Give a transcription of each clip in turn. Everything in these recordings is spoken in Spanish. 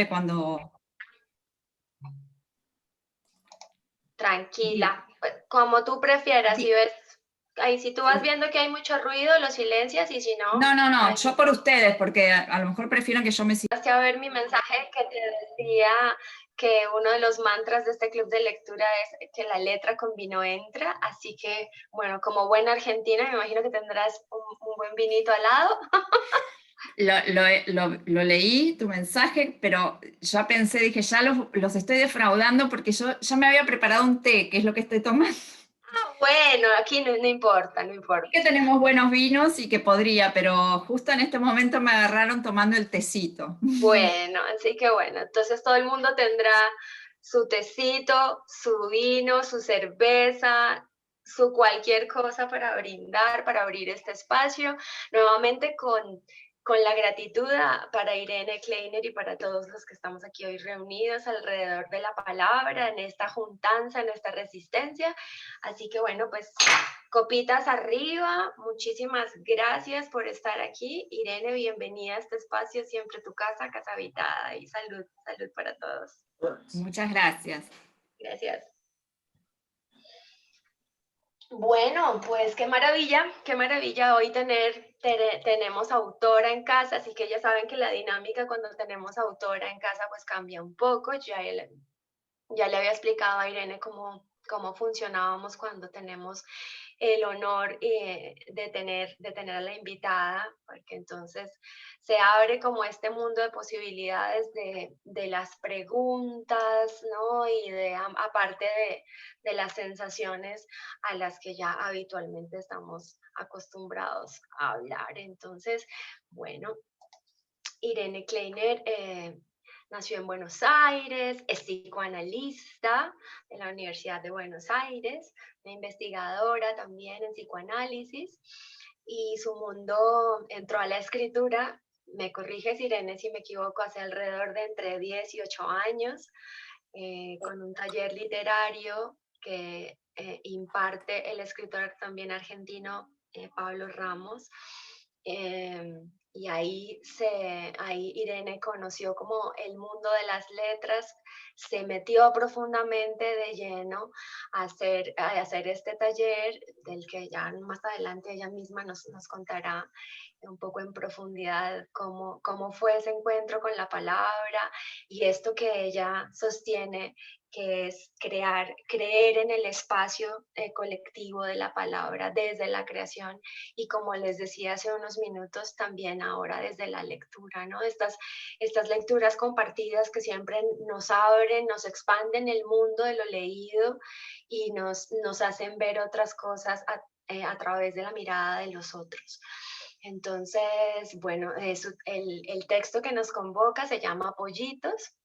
cuando... Tranquila, como tú prefieras, si ves, ahí si tú vas viendo que hay mucho ruido, lo silencias y si no... No, yo por ustedes, porque a lo mejor prefieren que yo me siga. A ver mi mensaje que te decía que uno de los mantras de este club de lectura es que la letra con vino entra, así que, bueno, como buena argentina, me imagino que tendrás un buen vinito al lado. Lo leí, tu mensaje, pero ya pensé, dije, ya los estoy defraudando porque yo ya me había preparado un té, que es lo que estoy tomando. Ah, bueno, aquí no importa, no importa. Que tenemos buenos vinos y que podría, pero justo en este momento me agarraron tomando el tecito. Bueno, así que bueno, entonces todo el mundo tendrá su tecito, su vino, su cerveza, su cualquier cosa para brindar, para abrir este espacio, nuevamente con la gratitud para Irene Kleiner y para todos los que estamos aquí hoy reunidos alrededor de la palabra, en esta juntanza, en esta resistencia. Así que bueno, pues copitas arriba, muchísimas gracias por estar aquí. Irene, bienvenida a este espacio, siempre tu casa, casa habitada, y salud, salud para todos. Muchas gracias. Gracias. Bueno, pues qué maravilla hoy tenemos autora en casa, así que ya saben que la dinámica cuando tenemos autora en casa pues cambia un poco. Ya le había explicado a Irene cómo funcionábamos cuando tenemos el honor de tener a la invitada, porque entonces se abre como este mundo de posibilidades de las preguntas, ¿no? Y aparte de las sensaciones a las que ya habitualmente estamos acostumbrados a hablar. Entonces, bueno, Irene Kleiner nació en Buenos Aires, es psicoanalista de la Universidad de Buenos Aires, una investigadora también en psicoanálisis, y su mundo entró a la escritura, me corriges Irene si me equivoco, hace alrededor de entre 10 y 8 años, con un taller literario que imparte el escritor también argentino Pablo Ramos. Y ahí Irene conoció como el mundo de las letras, se metió profundamente de lleno a hacer este taller, del que ya más adelante ella misma nos contará un poco en profundidad cómo fue ese encuentro con la palabra y esto que ella sostiene, que es creer en el espacio colectivo de la palabra desde la creación y como les decía hace unos minutos, también ahora desde la lectura, ¿no? Estas lecturas compartidas que siempre nos abren, nos expanden el mundo de lo leído y nos hacen ver otras cosas a través de la mirada de los otros. Entonces, bueno, el texto que nos convoca se llama Pollitos.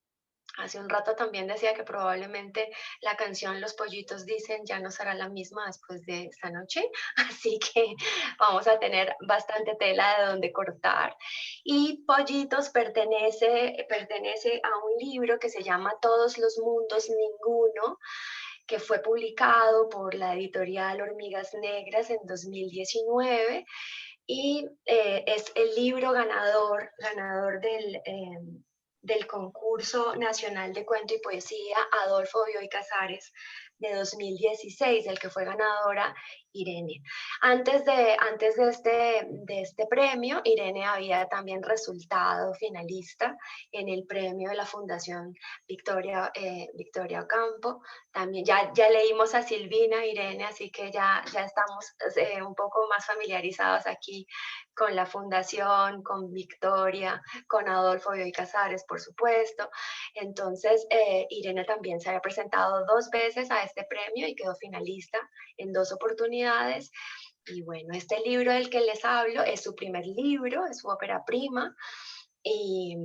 Hace un rato también decía que probablemente la canción Los pollitos dicen ya no será la misma después de esta noche, así que vamos a tener bastante tela de donde cortar. Y Pollitos pertenece a un libro que se llama Todos los mundos, ninguno, que fue publicado por la editorial Hormigas Negras en 2019 y es el libro ganador del concurso nacional de cuento y poesía Adolfo Bioy Casares de 2016, del que fue ganadora Irene. Antes de este premio, Irene había también resultado finalista en el premio de la Fundación Victoria Ocampo. También ya leímos a Silvina, Irene, así que ya estamos un poco más familiarizados aquí con la Fundación, con Victoria, con Adolfo Bioy Casares, por supuesto. Entonces, Irene también se había presentado 2 veces a este premio y quedó finalista en 2 oportunidades. Y bueno, este libro del que les hablo es su primer libro, es su ópera prima. Y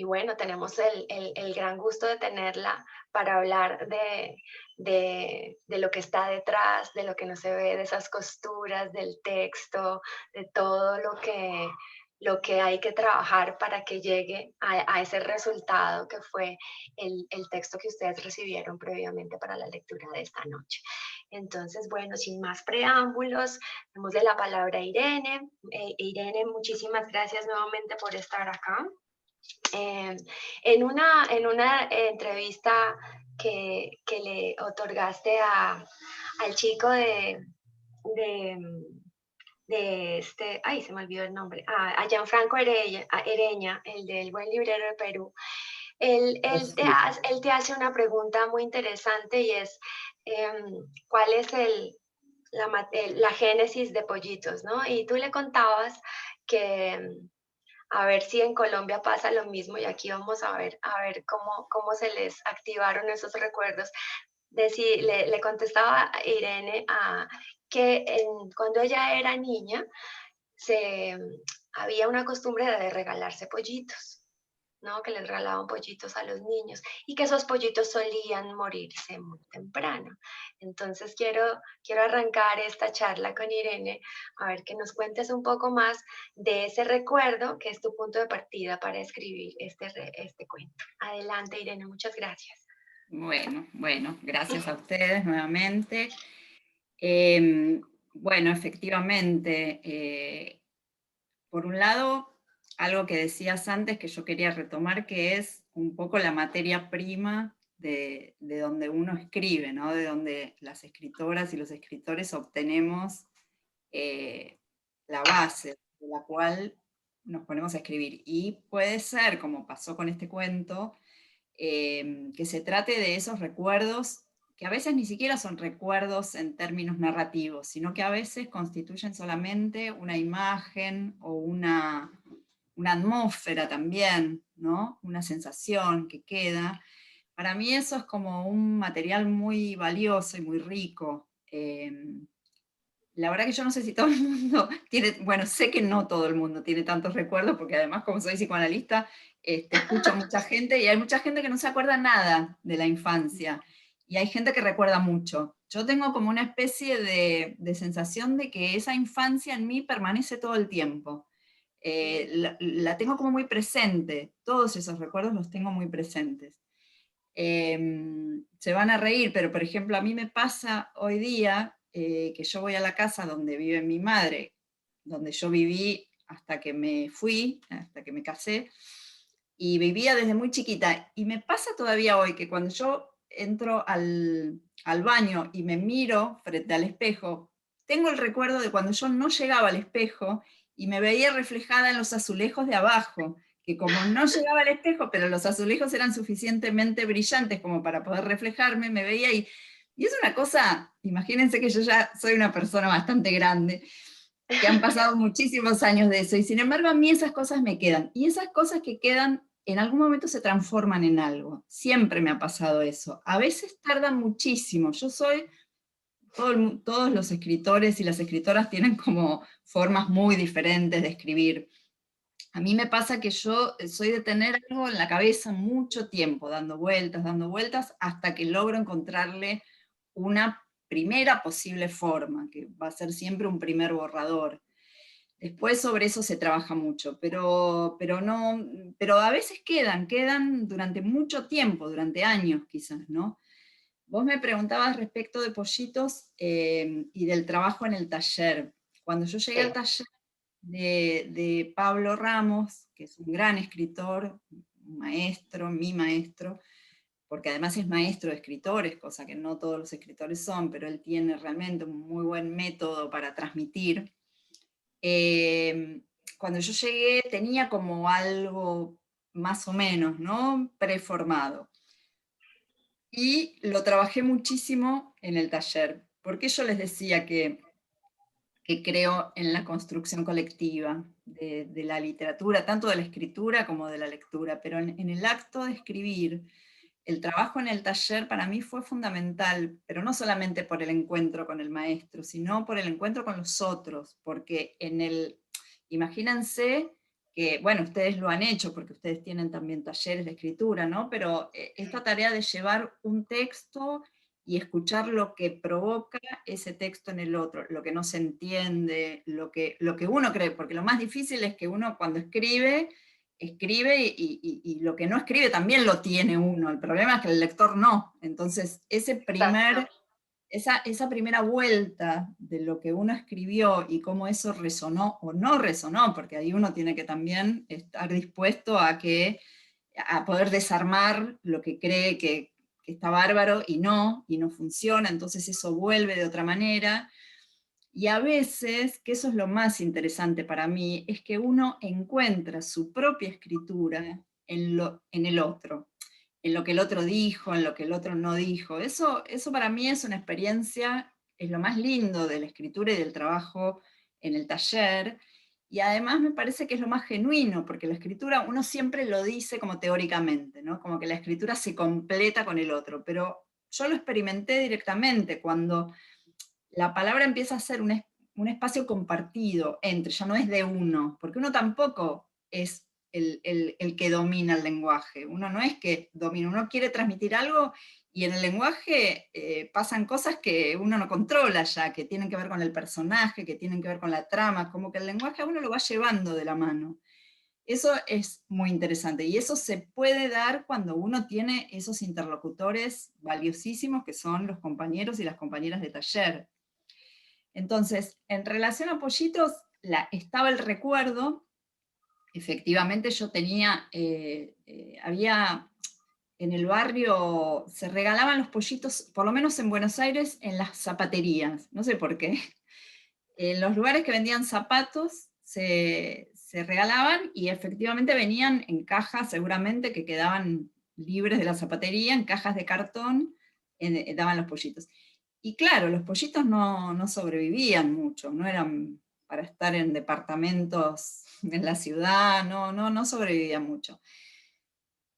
bueno, tenemos el gran gusto de tenerla para hablar de lo que está detrás, de lo que no se ve, de esas costuras, del texto, de todo lo que hay que trabajar para que llegue a ese resultado que fue el texto que ustedes recibieron previamente para la lectura de esta noche. Entonces, bueno, sin más preámbulos, démosle la palabra a Irene. Irene, muchísimas gracias nuevamente por estar acá. Eh, en una entrevista que le otorgaste al chico de, ay, se me olvidó el nombre, a Gianfranco Ereña, el del Buen Librero de Perú, Sí. él te hace una pregunta muy interesante y es, ¿cuál es la génesis de Pollitos, ¿no? Y tú le contabas que, a ver si en Colombia pasa lo mismo y aquí vamos a ver cómo se les activaron esos recuerdos. Le contestaba a Irene que cuando ella era niña se, había una costumbre de regalarse pollitos, ¿no? Que les regalaban pollitos a los niños y que esos pollitos solían morirse muy temprano. Entonces quiero arrancar esta charla con Irene, a ver que nos cuentes un poco más de ese recuerdo que es tu punto de partida para escribir este cuento. Adelante, Irene, muchas gracias. Bueno, gracias a ustedes nuevamente. Eh, bueno, efectivamente, por un lado, algo que decías antes que yo quería retomar, que es un poco la materia prima de donde uno escribe, ¿no? De donde las escritoras y los escritores obtenemos eh, la base de la cual nos ponemos a escribir. Y puede ser, como pasó con este cuento, que se trate de esos recuerdos que a veces ni siquiera son recuerdos en términos narrativos, sino que a veces constituyen solamente una imagen o una atmósfera también, ¿no? Una sensación que queda. Para mí eso es como un material muy valioso y muy rico. La verdad que yo no sé si todo el mundo tiene, bueno, sé que no todo el mundo tiene tantos recuerdos, porque además como soy psicoanalista, escucho a mucha gente y hay mucha gente que no se acuerda nada de la infancia y hay gente que recuerda mucho. Yo tengo como una especie de sensación de que esa infancia en mí permanece todo el tiempo. La tengo como muy presente, todos esos recuerdos los tengo muy presentes. Se van a reír, pero por ejemplo a mí me pasa hoy día que yo voy a la casa donde vive mi madre, donde yo viví hasta que me fui, hasta que me casé, y vivía desde muy chiquita. Y me pasa todavía hoy que cuando yo entro al baño y me miro frente al espejo, tengo el recuerdo de cuando yo no llegaba al espejo y me veía reflejada en los azulejos de abajo, que como no llegaba al espejo, pero los azulejos eran suficientemente brillantes como para poder reflejarme, me veía y es una cosa, imagínense que yo ya soy una persona bastante grande, que han pasado muchísimos años de eso, y sin embargo a mí esas cosas me quedan, y esas cosas que quedan en algún momento se transforman en algo, siempre me ha pasado eso, a veces tardan muchísimo, yo soy, todos los escritores y las escritoras tienen como formas muy diferentes de escribir. A mí me pasa que yo soy de tener algo en la cabeza mucho tiempo, dando vueltas, hasta que logro encontrarle una primera posible forma, que va a ser siempre un primer borrador. Después sobre eso se trabaja mucho, pero no, pero a veces quedan durante mucho tiempo, durante años quizás, ¿no? Vos me preguntabas respecto de Pollitos y del trabajo en el taller. Cuando yo llegué al Sí. taller de Pablo Ramos, que es un gran escritor, un maestro, mi maestro, porque además es maestro de escritores, cosa que no todos los escritores son, pero él tiene realmente un muy buen método para transmitir. Eh, Cuando yo llegué tenía como algo más o menos, ¿no? Preformado. Y lo trabajé muchísimo en el taller, porque yo les decía que creo en la construcción colectiva de la literatura, tanto de la escritura como de la lectura, pero en el acto de escribir, el trabajo en el taller para mí fue fundamental, pero no solamente por el encuentro con el maestro, sino por el encuentro con los otros, porque imagínense que, bueno, ustedes lo han hecho porque ustedes tienen también talleres de escritura, ¿no? Pero esta tarea de llevar un texto y escuchar lo que provoca ese texto en el otro, lo que no se entiende, lo que uno cree, porque lo más difícil es que uno cuando escribe y lo que no escribe también lo tiene uno, el problema es que el lector no, entonces ese primer Exacto. esa primera vuelta de lo que uno escribió y cómo eso resonó o no resonó, porque ahí uno tiene que también estar dispuesto a poder desarmar lo que cree que está bárbaro y no funciona, entonces eso vuelve de otra manera. Y a veces, que eso es lo más interesante para mí, es que uno encuentra su propia escritura en el otro, en lo que el otro dijo, en lo que el otro no dijo. Eso para mí es una experiencia, es lo más lindo de la escritura y del trabajo en el taller, y además me parece que es lo más genuino, porque la escritura uno siempre lo dice como teóricamente, ¿no? Como que la escritura se completa con el otro, pero yo lo experimenté directamente cuando la palabra empieza a ser un espacio compartido entre, ya no es de uno, porque uno tampoco es el que domina el lenguaje, uno no es que domina, uno quiere transmitir algo y en el lenguaje pasan cosas que uno no controla ya, que tienen que ver con el personaje, que tienen que ver con la trama, como que el lenguaje a uno lo va llevando de la mano. Eso es muy interesante y eso se puede dar cuando uno tiene esos interlocutores valiosísimos que son los compañeros y las compañeras de taller. Entonces, en relación a Pollitos, estaba el recuerdo, efectivamente yo tenía, había en el barrio, se regalaban los pollitos, por lo menos en Buenos Aires, en las zapaterías, no sé por qué. En los lugares que vendían zapatos se regalaban y efectivamente venían en cajas, seguramente que quedaban libres de la zapatería, en cajas de cartón, daban los pollitos. Y claro, los pollitos no sobrevivían mucho, no eran para estar en departamentos en la ciudad, no sobrevivían mucho.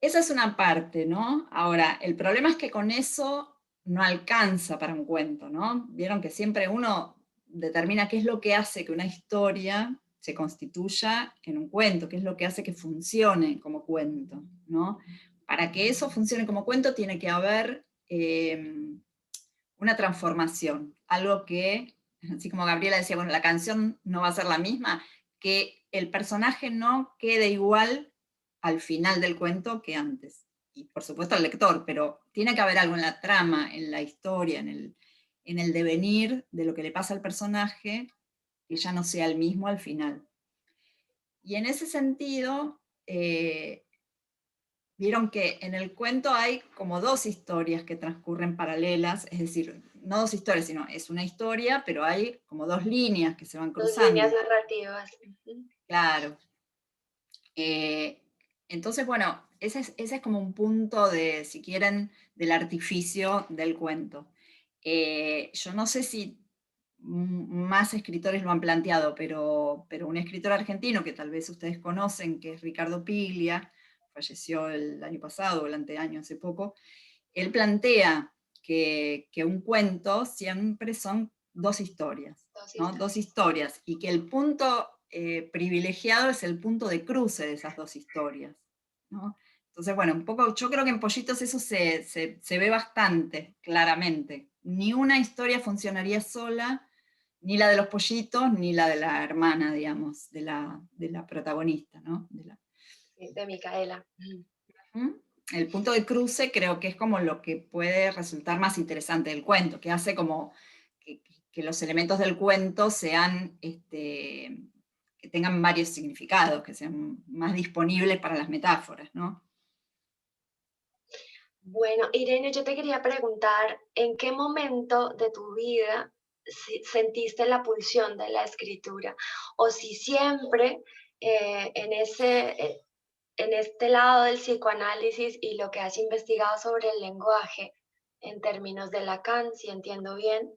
Esa es una parte, ¿no? Ahora, el problema es que con eso no alcanza para un cuento, ¿no? Vieron que siempre uno determina qué es lo que hace que una historia se constituya en un cuento, qué es lo que hace que funcione como cuento, ¿no? Para que eso funcione como cuento tiene que haber una transformación, algo que, así como Gabriela decía, bueno, la canción no va a ser la misma, que el personaje no quede igual al final del cuento que antes. Y por supuesto al lector, pero tiene que haber algo en la trama, en la historia, en el devenir de lo que le pasa al personaje, que ya no sea el mismo al final. Y en ese sentido, vieron que en el cuento hay como dos historias que transcurren paralelas, es decir, no dos historias, sino es una historia, pero hay como dos líneas que se van Dos líneas cruzando. narrativas. Ujú. Claro. Eh, entonces, bueno, ese es como un punto de, si quieren, del artificio del cuento. Yo no sé si más escritores lo han planteado, pero un escritor argentino que tal vez ustedes conocen, que es Ricardo Piglia, falleció el año pasado o el anteaño, hace poco, él plantea que un cuento siempre son dos historias, Dos ¿no? historias. Dos historias, y que el punto privilegiado es el punto de cruce de esas dos historias, ¿no? Entonces, bueno, un poco, yo creo que en Pollitos eso se ve bastante claramente. Ni una historia funcionaría sola, ni la de los pollitos, ni la de la hermana, digamos, de la protagonista, ¿no? Sí, de Micaela. Ujú. ¿Mm? El punto de cruce creo que es como lo que puede resultar más interesante del cuento, que hace como que los elementos del cuento sean, que tengan varios significados, que sean más disponibles para las metáforas, ¿no? Bueno, Irene, yo te quería preguntar, ¿en qué momento de tu vida sentiste la pulsión de la escritura? O si siempre en este lado del psicoanálisis y lo que has investigado sobre el lenguaje, en términos de Lacan, si entiendo bien,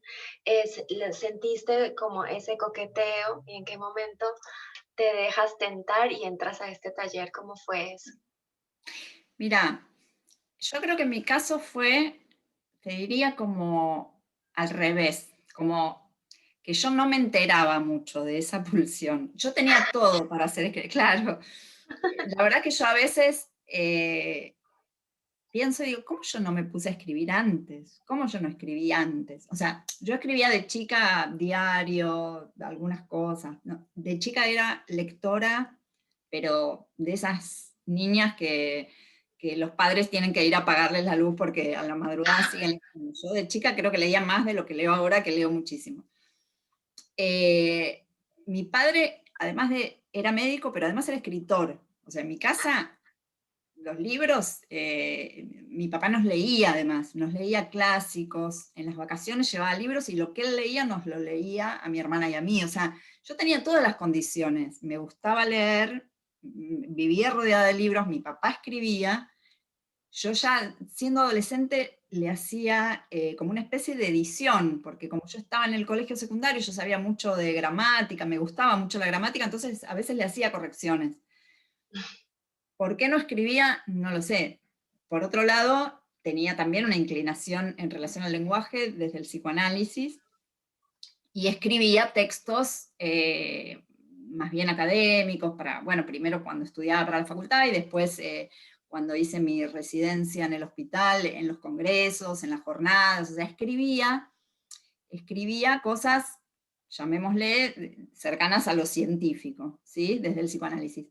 sentiste como ese coqueteo y en qué momento te dejas tentar y entras a este taller, ¿cómo fue eso? Mira, yo creo que en mi caso fue, te diría como al revés, como que yo no me enteraba mucho de esa pulsión. Yo tenía todo para hacer, claro. La verdad que yo a veces pienso y digo, ¿cómo yo no me puse a escribir antes? ¿Cómo yo no escribí antes? O sea, yo escribía de chica diario, algunas cosas, ¿no? De chica era lectora, pero de esas niñas que los padres tienen que ir a apagarles la luz porque a la madrugada siguen leyendo. Yo de chica creo que leía más de lo que leo ahora, que leo muchísimo. Mi padre, además era médico, pero además era escritor. O sea, en mi casa los libros, mi papá nos leía además, nos leía clásicos, en las vacaciones llevaba libros y lo que él leía nos lo leía a mi hermana y a mí. O sea, yo tenía todas las condiciones, me gustaba leer, vivía rodeada de libros, mi papá escribía, yo ya siendo adolescente le hacía como una especie de edición, porque como yo estaba en el colegio secundario, yo sabía mucho de gramática, me gustaba mucho la gramática, entonces a veces le hacía correcciones. ¿Por qué no escribía? No lo sé. Por otro lado, tenía también una inclinación en relación al lenguaje desde el psicoanálisis y escribía textos más bien académicos, para, bueno, primero cuando estudiaba para la facultad y después cuando hice mi residencia en el hospital, en los congresos, en las jornadas, o sea, escribía cosas, llamémosle, cercanas a lo científico, ¿sí? Desde el psicoanálisis.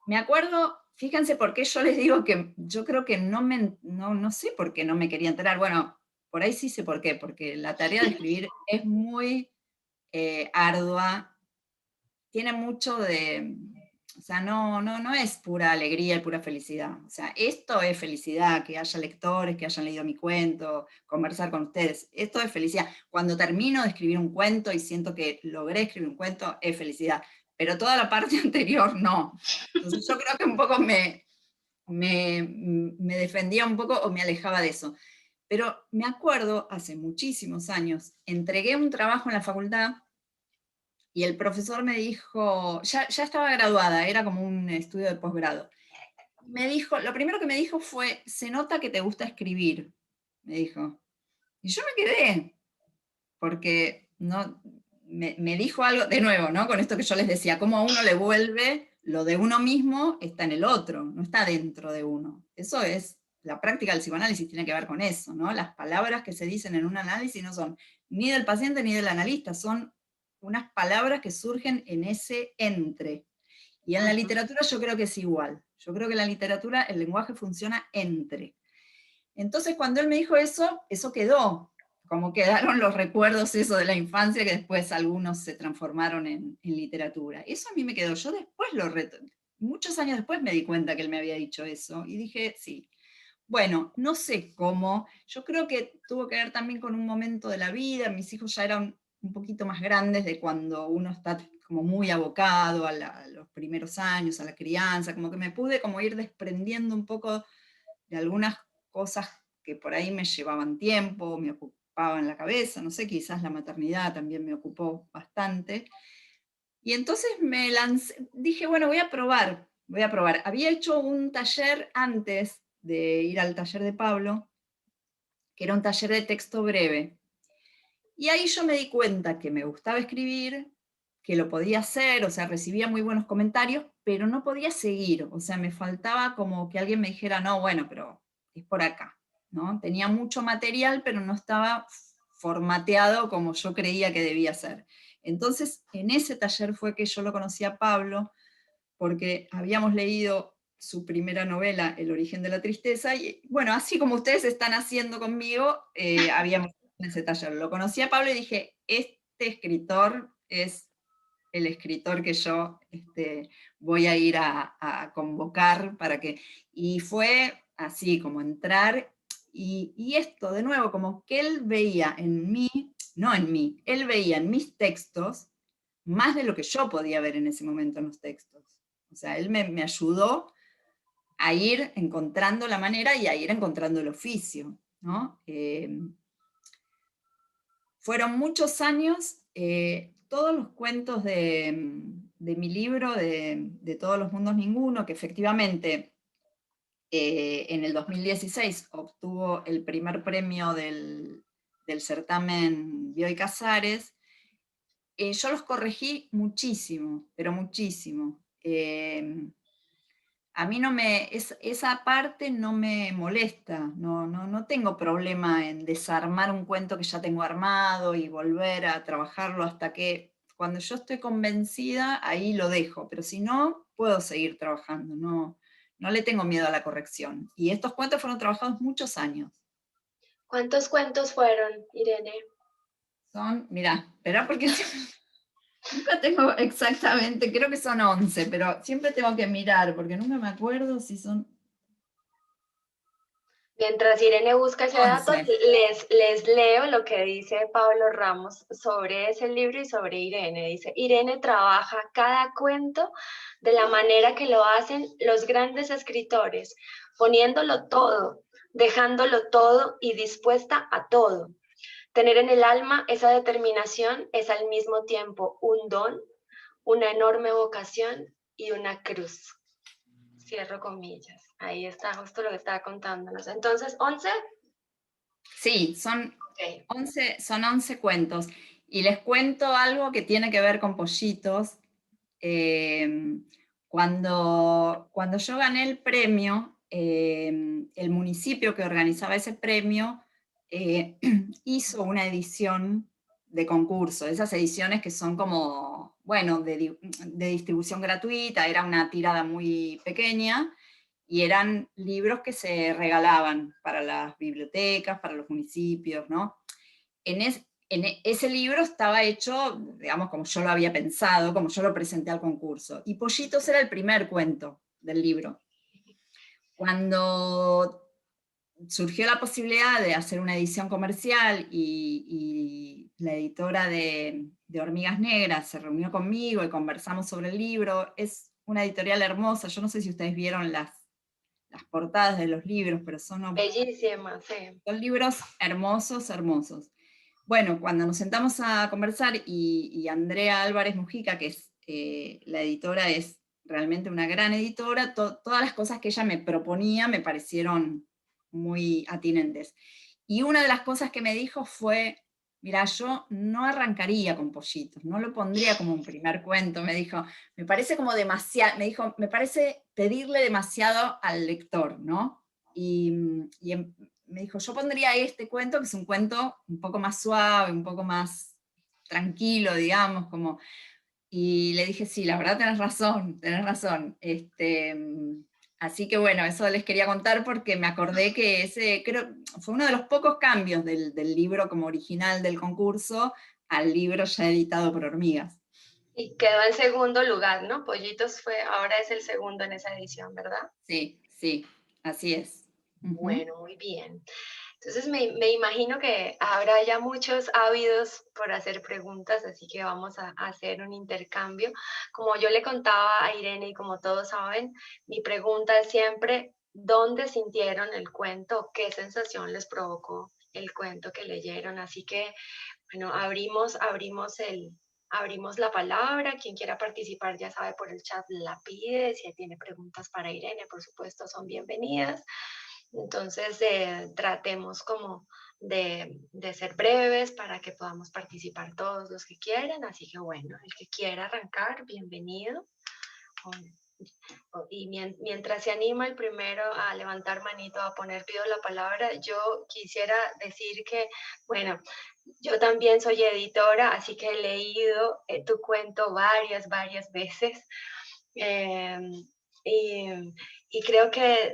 Me acuerdo, fíjense por qué yo les digo que yo creo que no sé por qué no me quería enterar. Bueno, por ahí sí sé por qué, porque la tarea de escribir es muy ardua, tiene mucho de, o sea, no es pura alegría y pura felicidad. O sea, esto es felicidad, que haya lectores, que hayan leído mi cuento, conversar con ustedes. Esto es felicidad. Cuando termino de escribir un cuento y siento que logré escribir un cuento, es felicidad. Pero toda la parte anterior no. Entonces yo creo que un poco me defendía un poco o me alejaba de eso. Pero me acuerdo, hace muchísimos años, entregué un trabajo en la facultad y el profesor me dijo, ya estaba graduada, era como un estudio de posgrado. Me dijo, lo primero que me dijo fue, se nota que te gusta escribir, me dijo. Y yo me quedé, porque no, me dijo algo, de nuevo, ¿no? Con esto que yo les decía, cómo a uno le vuelve lo de uno mismo está en el otro, no está dentro de uno. Eso es, la práctica del psicoanálisis tiene que ver con eso, ¿no? Las palabras que se dicen en un análisis no son ni del paciente ni del analista, son unas palabras que surgen en ese entre. Y en la literatura yo creo que es igual. Yo creo que en la literatura el lenguaje funciona entre. Entonces cuando él me dijo eso, eso quedó, como quedaron los recuerdos eso de la infancia que después algunos se transformaron en literatura. Eso a mí me quedó, yo después muchos años después me di cuenta que él me había dicho eso y dije, sí. Bueno, no sé cómo, yo creo que tuvo que ver también con un momento de la vida, mis hijos ya eran un poquito más grandes de cuando uno está como muy abocado a los primeros años, a la crianza, como que me pude como ir desprendiendo un poco de algunas cosas que por ahí me llevaban tiempo, me ocupaban la cabeza, no sé, quizás la maternidad también me ocupó bastante. Y entonces me lancé, dije, bueno, voy a probar, voy a probar. Había hecho un taller antes de ir al taller de Pablo, que era un taller de texto breve. Y ahí yo me di cuenta que me gustaba escribir, que lo podía hacer, o sea, recibía muy buenos comentarios, pero no podía seguir, o sea, me faltaba como que alguien me dijera, no, bueno, pero es por acá, ¿no? Tenía mucho material, pero no estaba formateado como yo creía que debía ser. Entonces, en ese taller fue que yo lo conocí a Pablo, porque habíamos leído su primera novela, El origen de la tristeza, y bueno, así como ustedes están haciendo conmigo, habíamos en ese taller. Lo conocí a Pablo y dije, este escritor es el escritor que yo voy a ir a convocar para que... Y fue así como entrar, y esto, de nuevo, como que él veía en mí, no en mí, él veía en mis textos más de lo que yo podía ver en ese momento en los textos. O sea, él me ayudó a ir encontrando la manera y a ir encontrando el oficio, ¿no? Fueron muchos años, todos los cuentos de mi libro, de Todos los mundos ninguno, que efectivamente en el 2016 obtuvo el primer premio del certamen Bioy Casares, yo los corregí muchísimo, pero muchísimo. A mí esa parte no me molesta, no tengo problema en desarmar un cuento que ya tengo armado y volver a trabajarlo hasta que, cuando yo estoy convencida, ahí lo dejo, pero si no, puedo seguir trabajando, no le tengo miedo a la corrección. Y estos cuentos fueron trabajados muchos años. ¿Cuántos cuentos fueron, Irene? Son, mirá, espera porque nunca tengo exactamente, creo que son 11, pero siempre tengo que mirar porque nunca me acuerdo si son Mientras Irene busca ese dato, 11. les leo lo que dice Pablo Ramos sobre ese libro y sobre Irene. Dice, Irene trabaja cada cuento de la manera que lo hacen los grandes escritores, poniéndolo todo, dejándolo todo y dispuesta a todo. Tener en el alma esa determinación es al mismo tiempo un don, una enorme vocación y una cruz. Cierro comillas. Ahí está justo lo que estaba contándonos. Entonces, 11. Sí, son Ok. 11 cuentos. Y les cuento algo que tiene que ver con pollitos. Cuando yo gané el premio, el municipio que organizaba ese premio hizo una edición de concurso, esas ediciones que son como, bueno, de distribución gratuita, era una tirada muy pequeña, y eran libros que se regalaban para las bibliotecas, para los municipios, ¿no? Ese libro estaba hecho, digamos, como yo lo había pensado, como yo lo presenté al concurso. Y Pollitos era el primer cuento del libro. Cuando surgió la posibilidad de hacer una edición comercial y la editora de Hormigas Negras se reunió conmigo y conversamos sobre el libro, es una editorial hermosa, yo no sé si ustedes vieron las portadas de los libros, pero Bellísima, sí. son libros hermosos, hermosos. Bueno, cuando nos sentamos a conversar y Andrea Álvarez Mujica, que es la editora, es realmente una gran editora, todas las cosas que ella me proponía me parecieron muy atinentes. Y una de las cosas que me dijo fue, mira, yo no arrancaría con Pollitos, no lo pondría como un primer cuento, me dijo, me parece como demasiado, me dijo, me parece pedirle demasiado al lector, ¿no? Y me dijo, yo pondría este cuento, que es un cuento un poco más suave, un poco más tranquilo, digamos, como... Y le dije, sí, la verdad tenés razón, tenés razón. Así que bueno, eso les quería contar porque me acordé que ese, creo, fue uno de los pocos cambios del libro como original del concurso al libro ya editado por Hormigas. Y quedó en segundo lugar, ¿no? Pollitos fue, ahora es el segundo en esa edición, ¿verdad? Sí, sí, así es. Ujú. Bueno, muy bien. Entonces me imagino que habrá ya muchos ávidos por hacer preguntas, así que vamos a hacer un intercambio. Como yo le contaba a Irene y como todos saben, mi pregunta es siempre, ¿dónde sintieron el cuento? ¿Qué sensación les provocó el cuento que leyeron? Así que, bueno, abrimos la palabra. Quien quiera participar ya sabe, por el chat la pide. Si tiene preguntas para Irene, por supuesto, son bienvenidas. Entonces, tratemos como de ser breves para que podamos participar todos los que quieran. Así que bueno, el que quiera arrancar, bienvenido. Y mientras se anima el primero a levantar manito, a poner pido la palabra, yo quisiera decir que, bueno, yo también soy editora, así que he leído tu cuento varias veces. Eh, y creo que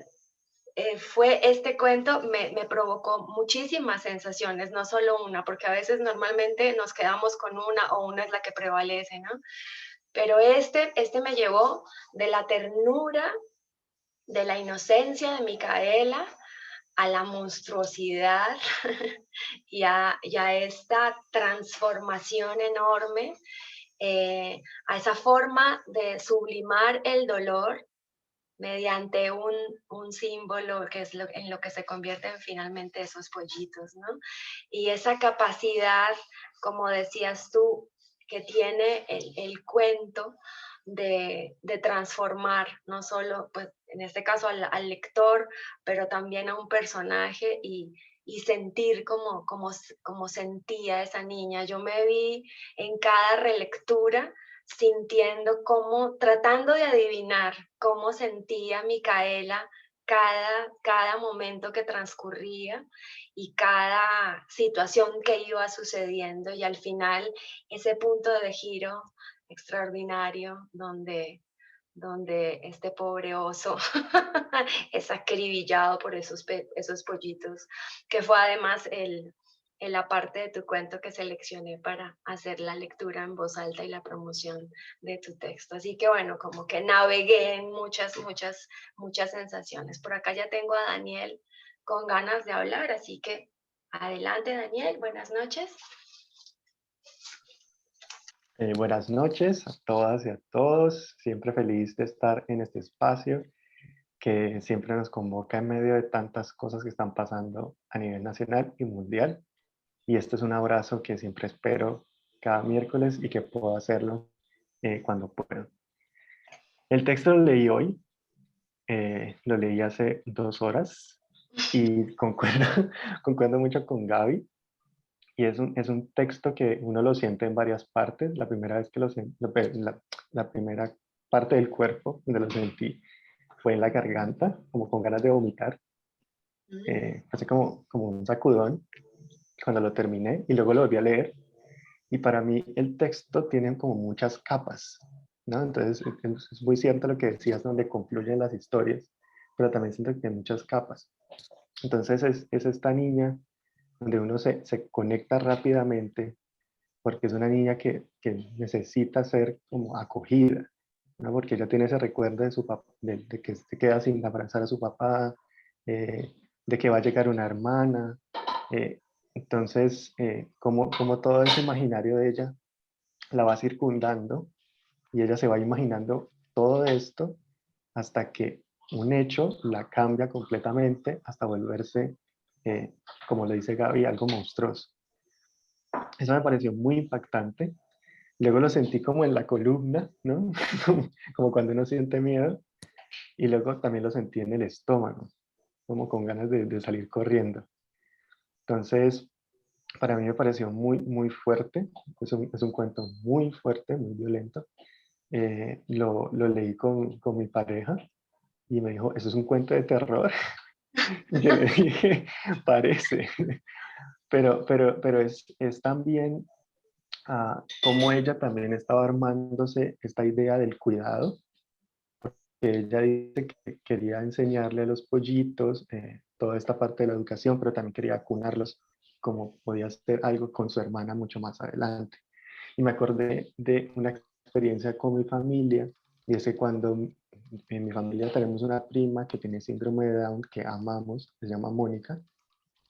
fue este cuento, me provocó muchísimas sensaciones, no solo una, porque a veces normalmente nos quedamos con una o una es la que prevalece, ¿no? Pero este me llevó de la ternura, de la inocencia de Micaela a la monstruosidad y a esta transformación enorme, a esa forma de sublimar el dolor mediante un símbolo que es en lo que se convierten finalmente esos pollitos, ¿no? Y esa capacidad, como decías tú, que tiene el cuento de transformar, no solo, pues, en este caso al lector, pero también a un personaje y sentir como sentía esa niña. Yo me vi en cada relectura sintiendo cómo, tratando de adivinar cómo sentía Micaela cada momento que transcurría y cada situación que iba sucediendo y al final ese punto de giro extraordinario donde este pobre oso es acribillado por esos pollitos, que fue además la parte de tu cuento que seleccioné para hacer la lectura en voz alta y la promoción de tu texto. Así que bueno, como que navegué en muchas sensaciones. Por acá ya tengo a Daniel con ganas de hablar, así que adelante Daniel, buenas noches. Buenas noches a todas y a todos. Siempre feliz de estar en este espacio que siempre nos convoca en medio de tantas cosas que están pasando a nivel nacional y mundial. Y este es un abrazo que siempre espero cada miércoles y que puedo hacerlo cuando pueda. El texto lo leí hoy, lo leí hace 2 horas y concuerdo, concuerdo mucho con Gaby. Y es un texto que uno lo siente en varias partes. La primera vez que la primera parte del cuerpo donde lo sentí fue en la garganta, como con ganas de vomitar. Así como un sacudón cuando lo terminé y luego lo volví a leer. Y para mí el texto tiene como muchas capas, ¿no? Entonces es muy cierto lo que decías, donde confluyen las historias, pero también siento que tiene muchas capas. Entonces es esta niña donde uno se conecta rápidamente porque es una niña que necesita ser como acogida, ¿no? Porque ella tiene ese recuerdo de su papá, de que se queda sin abrazar a su papá, de que va a llegar una hermana. Entonces, como todo ese imaginario de ella la va circundando y ella se va imaginando todo esto hasta que un hecho la cambia completamente hasta volverse, como le dice Gaby, algo monstruoso. Eso me pareció muy impactante. Luego lo sentí como en la columna, ¿no? Como cuando uno siente miedo. Y luego también lo sentí en el estómago, como con ganas de salir corriendo. Entonces, para mí me pareció muy, muy fuerte. Es un cuento muy fuerte, muy violento. Lo leí con mi pareja y me dijo, ¿eso es un cuento de terror? Y yo le dije, parece. Pero es también como ella también estaba armándose esta idea del cuidado, que ella dice que quería enseñarle a los pollitos toda esta parte de la educación, pero también quería acunarlos como podía hacer algo con su hermana mucho más adelante. Y me acordé de una experiencia con mi familia, y es que cuando en mi familia tenemos una prima que tiene síndrome de Down que amamos, se llama Mónica,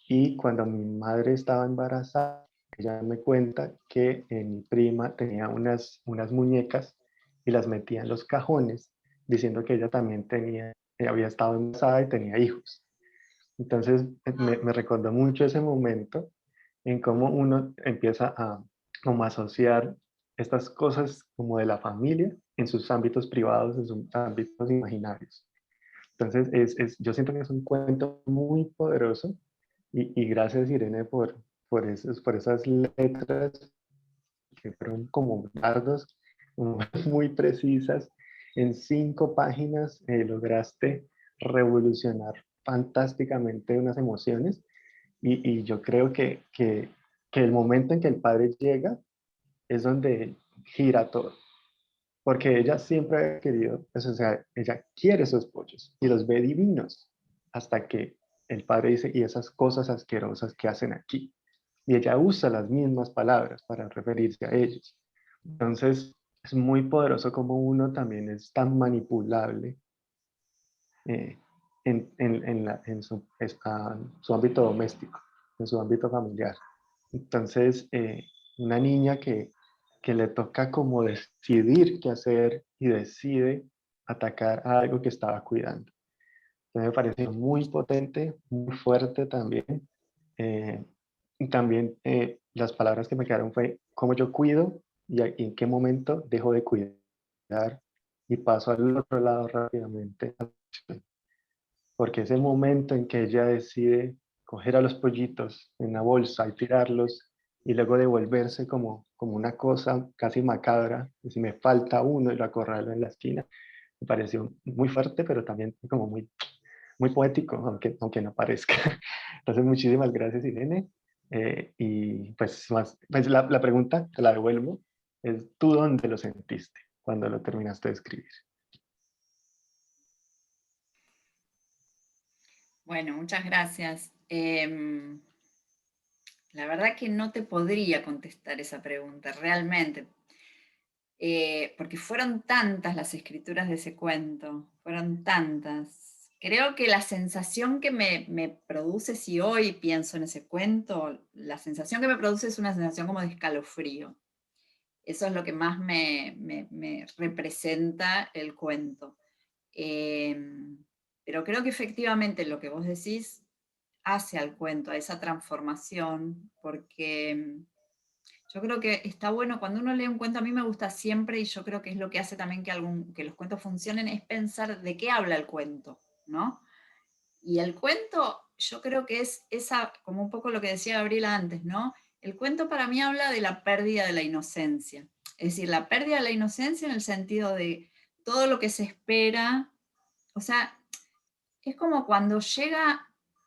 y cuando mi madre estaba embarazada, ella me cuenta que mi prima tenía unas muñecas y las metía en los cajones, diciendo que ella también había estado embarazada y tenía hijos. Entonces me recordó mucho ese momento en cómo uno empieza a como a asociar estas cosas como de la familia en sus ámbitos privados, en sus ámbitos imaginarios. Entonces yo siento que es un cuento muy poderoso y gracias, Irene, por esas letras que fueron como dardos, como muy precisas. En 5 páginas lograste revolucionar fantásticamente unas emociones y yo creo que el momento en que el padre llega es donde gira todo. Porque ella siempre ha querido, pues, o sea, ella quiere esos pollos y los ve divinos hasta que el padre dice, y esas cosas asquerosas que hacen aquí. Y ella usa las mismas palabras para referirse a ellos. Entonces, es muy poderoso como uno también es tan manipulable eh, en su ámbito doméstico, en su ámbito familiar. Entonces, una niña que le toca como decidir qué hacer y decide atacar a algo que estaba cuidando. Entonces me pareció muy potente, muy fuerte también. Eh, y también las palabras que me quedaron fue cómo yo cuido y en qué momento dejo de cuidar y paso al otro lado rápidamente. Porque es el momento en que ella decide coger a los pollitos en la bolsa y tirarlos y luego devolverse como una cosa casi macabra, y si me falta uno y lo acorralo en la esquina. Me pareció muy fuerte, pero también como muy poético, aunque no parezca. Entonces, muchísimas gracias, Irene. Y pues la pregunta, te la devuelvo, es ¿tú dónde lo sentiste cuando lo terminaste de escribir? Bueno, muchas gracias. La verdad que no te podría contestar esa pregunta, realmente, porque fueron tantas las escrituras de ese cuento, fueron tantas. Creo que la sensación que me produce, si hoy pienso en ese cuento, la sensación que me produce es una sensación como de escalofrío. Eso es lo que más me representa el cuento. Pero creo que efectivamente lo que vos decís hace al cuento, a esa transformación, porque yo creo que está bueno, cuando uno lee un cuento, a mí me gusta siempre, y yo creo que es lo que hace también que los cuentos funcionen, es pensar de qué habla el cuento, ¿no? Y el cuento, yo creo que es esa, como un poco lo que decía Gabriela antes, ¿no? El cuento para mí habla de la pérdida de la inocencia. Es decir, la pérdida de la inocencia en el sentido de todo lo que se espera. O sea, es como cuando llega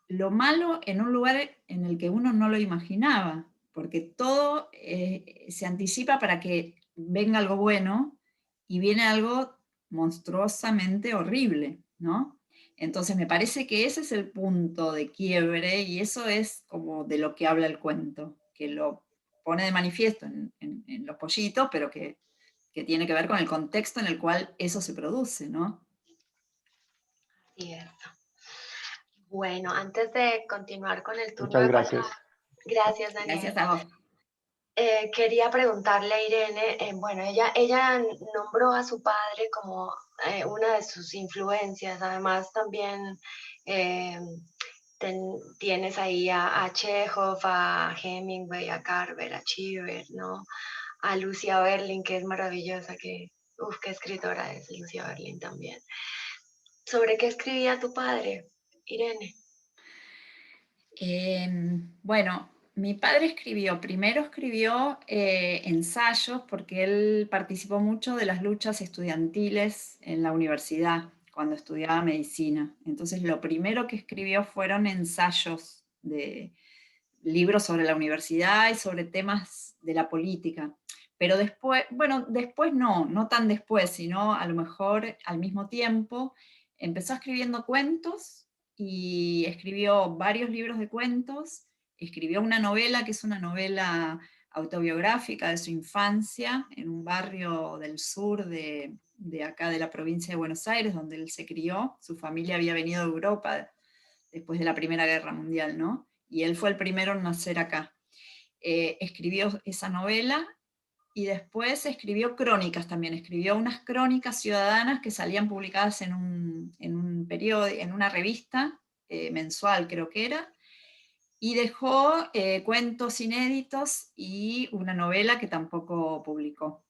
lo malo en un lugar en el que uno no lo imaginaba, porque todo se anticipa para que venga algo bueno y viene algo monstruosamente horrible, ¿no? Entonces me parece que ese es el punto de quiebre y eso es como de lo que habla el cuento, que lo pone de manifiesto en los pollitos, pero que tiene que ver con el contexto en el cual eso se produce, ¿no? Cierto. Bueno, antes de continuar con el turno Muchas de palabra, gracias. gracias, Gracias Daniel. a vos. Quería preguntarle a Irene, bueno, ella nombró a su padre como una de sus influencias, además también eh, tienes ahí a Chekhov, a Hemingway, a Carver, a Cheever, ¿no? A Lucia Berlin, que es maravillosa, qué escritora es Lucia Berlin también. ¿Sobre qué escribía tu padre, Irene? Bueno, mi padre primero escribió ensayos porque él participó mucho de las luchas estudiantiles en la universidad cuando estudiaba medicina. Entonces lo primero que escribió fueron ensayos de libros sobre la universidad y sobre temas de la política. Pero después, bueno, después no tan después, sino a lo mejor al mismo tiempo, empezó escribiendo cuentos y escribió varios libros de cuentos, escribió una novela que es una novela autobiográfica de su infancia en un barrio del sur de acá de la provincia de Buenos Aires, donde él se crió. Su familia había venido de Europa después de la Primera Guerra Mundial, ¿no? Y él fue el primero en nacer acá. Escribió esa novela y después escribió crónicas también, escribió unas crónicas ciudadanas que salían publicadas en un periodo, en una revista mensual creo que era, y dejó cuentos inéditos y una novela que tampoco publicó.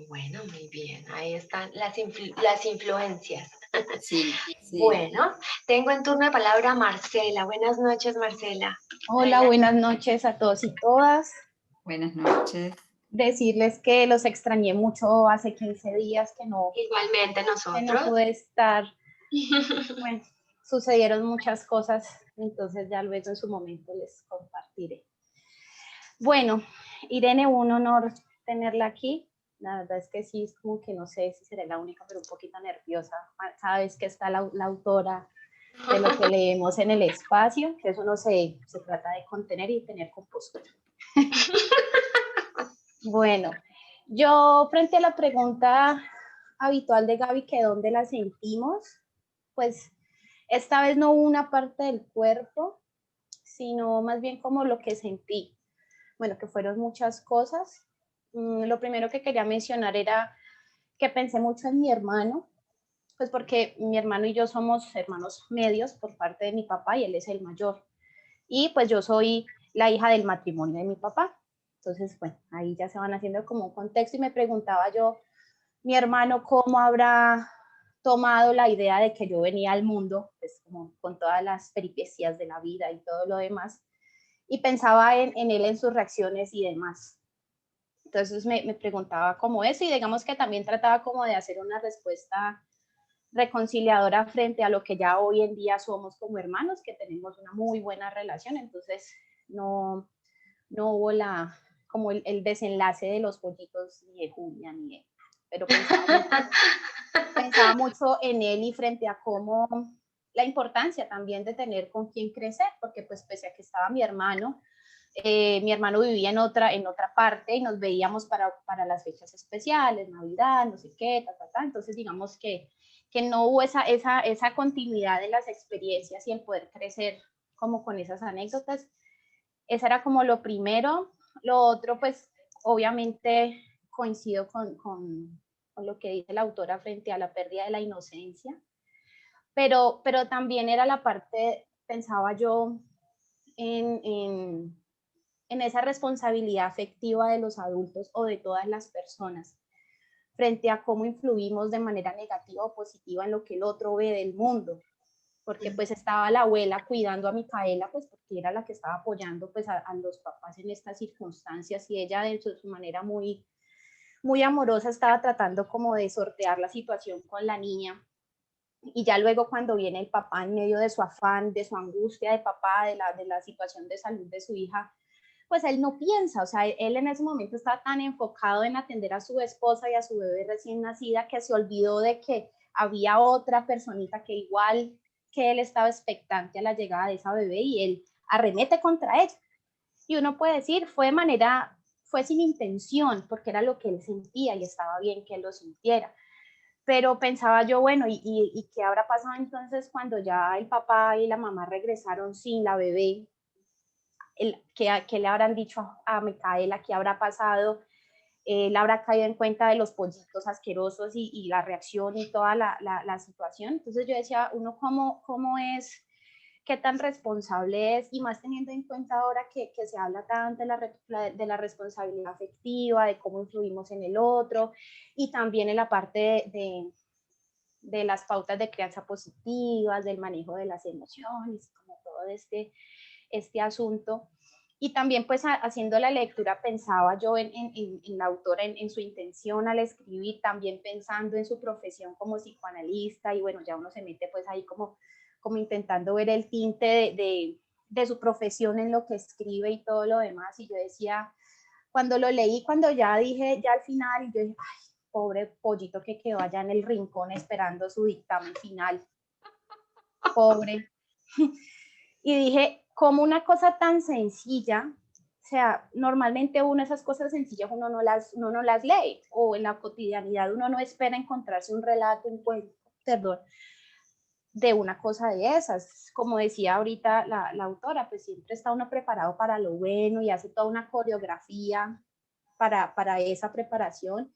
Bueno, muy bien, ahí están las influencias. Sí, sí. Bueno, tengo en turno de palabra a Marcela. Buenas noches, Marcela. Hola, buenas noches a todos y todas. Buenas noches. Decirles que los extrañé mucho hace 15 días Igualmente que no nosotros. pude estar. Bueno, sucedieron muchas cosas, entonces ya luego en su momento les compartiré. Bueno, Irene, un honor tenerla aquí. La verdad es que sí, es como que no sé si seré la única, pero un poquito nerviosa. Sabes que está la autora de lo que leemos en el espacio, que eso no se trata de contener y tener compostura. Bueno, yo frente a la pregunta habitual de Gaby, que dónde la sentimos, pues esta vez no una parte del cuerpo, sino más bien como lo que sentí. Bueno, que fueron muchas cosas. Lo primero que quería mencionar era que pensé mucho en mi hermano, pues porque mi hermano y yo somos hermanos medios por parte de mi papá y él es el mayor. Y pues yo soy la hija del matrimonio de mi papá. Entonces, bueno, ahí ya se van haciendo como un contexto y me preguntaba yo, mi hermano, ¿cómo habrá tomado la idea de que yo venía al mundo, pues como con todas las peripecias de la vida y todo lo demás? Y pensaba en él, en sus reacciones y demás. Entonces me preguntaba como eso y digamos que también trataba como de hacer una respuesta reconciliadora frente a lo que ya hoy en día somos como hermanos, que tenemos una muy buena relación. Entonces no hubo como el desenlace de los pollitos ni de Julia ni de, pero pensaba mucho en él y frente a cómo la importancia también de tener con quién crecer, porque pues pese a que estaba mi hermano vivía en otra parte y nos veíamos para las fechas especiales, Navidad, no sé qué, entonces digamos que no hubo esa continuidad de las experiencias y el poder crecer como con esas anécdotas. Esa era como lo primero. Lo otro, pues obviamente coincido con lo que dice la autora frente a la pérdida de la inocencia, pero también era la parte, pensaba yo, en esa responsabilidad afectiva de los adultos o de todas las personas frente a cómo influimos de manera negativa o positiva en lo que el otro ve del mundo, porque pues estaba la abuela cuidando a Micaela, pues porque era la que estaba apoyando pues a los papás en estas circunstancias, y ella de su manera muy, muy amorosa estaba tratando como de sortear la situación con la niña. Y ya luego cuando viene el papá en medio de su afán, de su angustia de papá, de la situación de salud de su hija, pues él no piensa, o sea, él en ese momento está tan enfocado en atender a su esposa y a su bebé recién nacida que se olvidó de que había otra personita que igual que él estaba expectante a la llegada de esa bebé, y él arremete contra ella. Y uno puede decir, fue sin intención, porque era lo que él sentía y estaba bien que él lo sintiera. Pero pensaba yo, bueno, ¿y qué habrá pasado entonces cuando ya el papá y la mamá regresaron sin la bebé? ¿Qué le habrán dicho a Micaela? ¿Qué habrá pasado? Él habrá caído en cuenta de los pollitos asquerosos y la reacción y toda la situación. Entonces yo decía, uno cómo es, qué tan responsable es, y más teniendo en cuenta ahora que se habla tanto de la responsabilidad afectiva, de cómo influimos en el otro, y también en la parte de las pautas de crianza positivas, del manejo de las emociones, como todo este asunto. Y también pues haciendo la lectura pensaba yo en la autora, en su intención al escribir, también pensando en su profesión como psicoanalista, y bueno, ya uno se mete pues ahí como intentando ver el tinte de su profesión en lo que escribe y todo lo demás. Y yo decía, cuando lo leí, cuando ya dije, ya al final, y yo dije, ay, pobre pollito que quedó allá en el rincón esperando su dictamen final, pobre. Y dije, como una cosa tan sencilla, o sea, normalmente uno esas cosas sencillas uno no las lee, o en la cotidianidad uno no espera encontrarse un relato, un cuento, perdón, de una cosa de esas. Como decía ahorita la autora, pues siempre está uno preparado para lo bueno y hace toda una coreografía para esa preparación,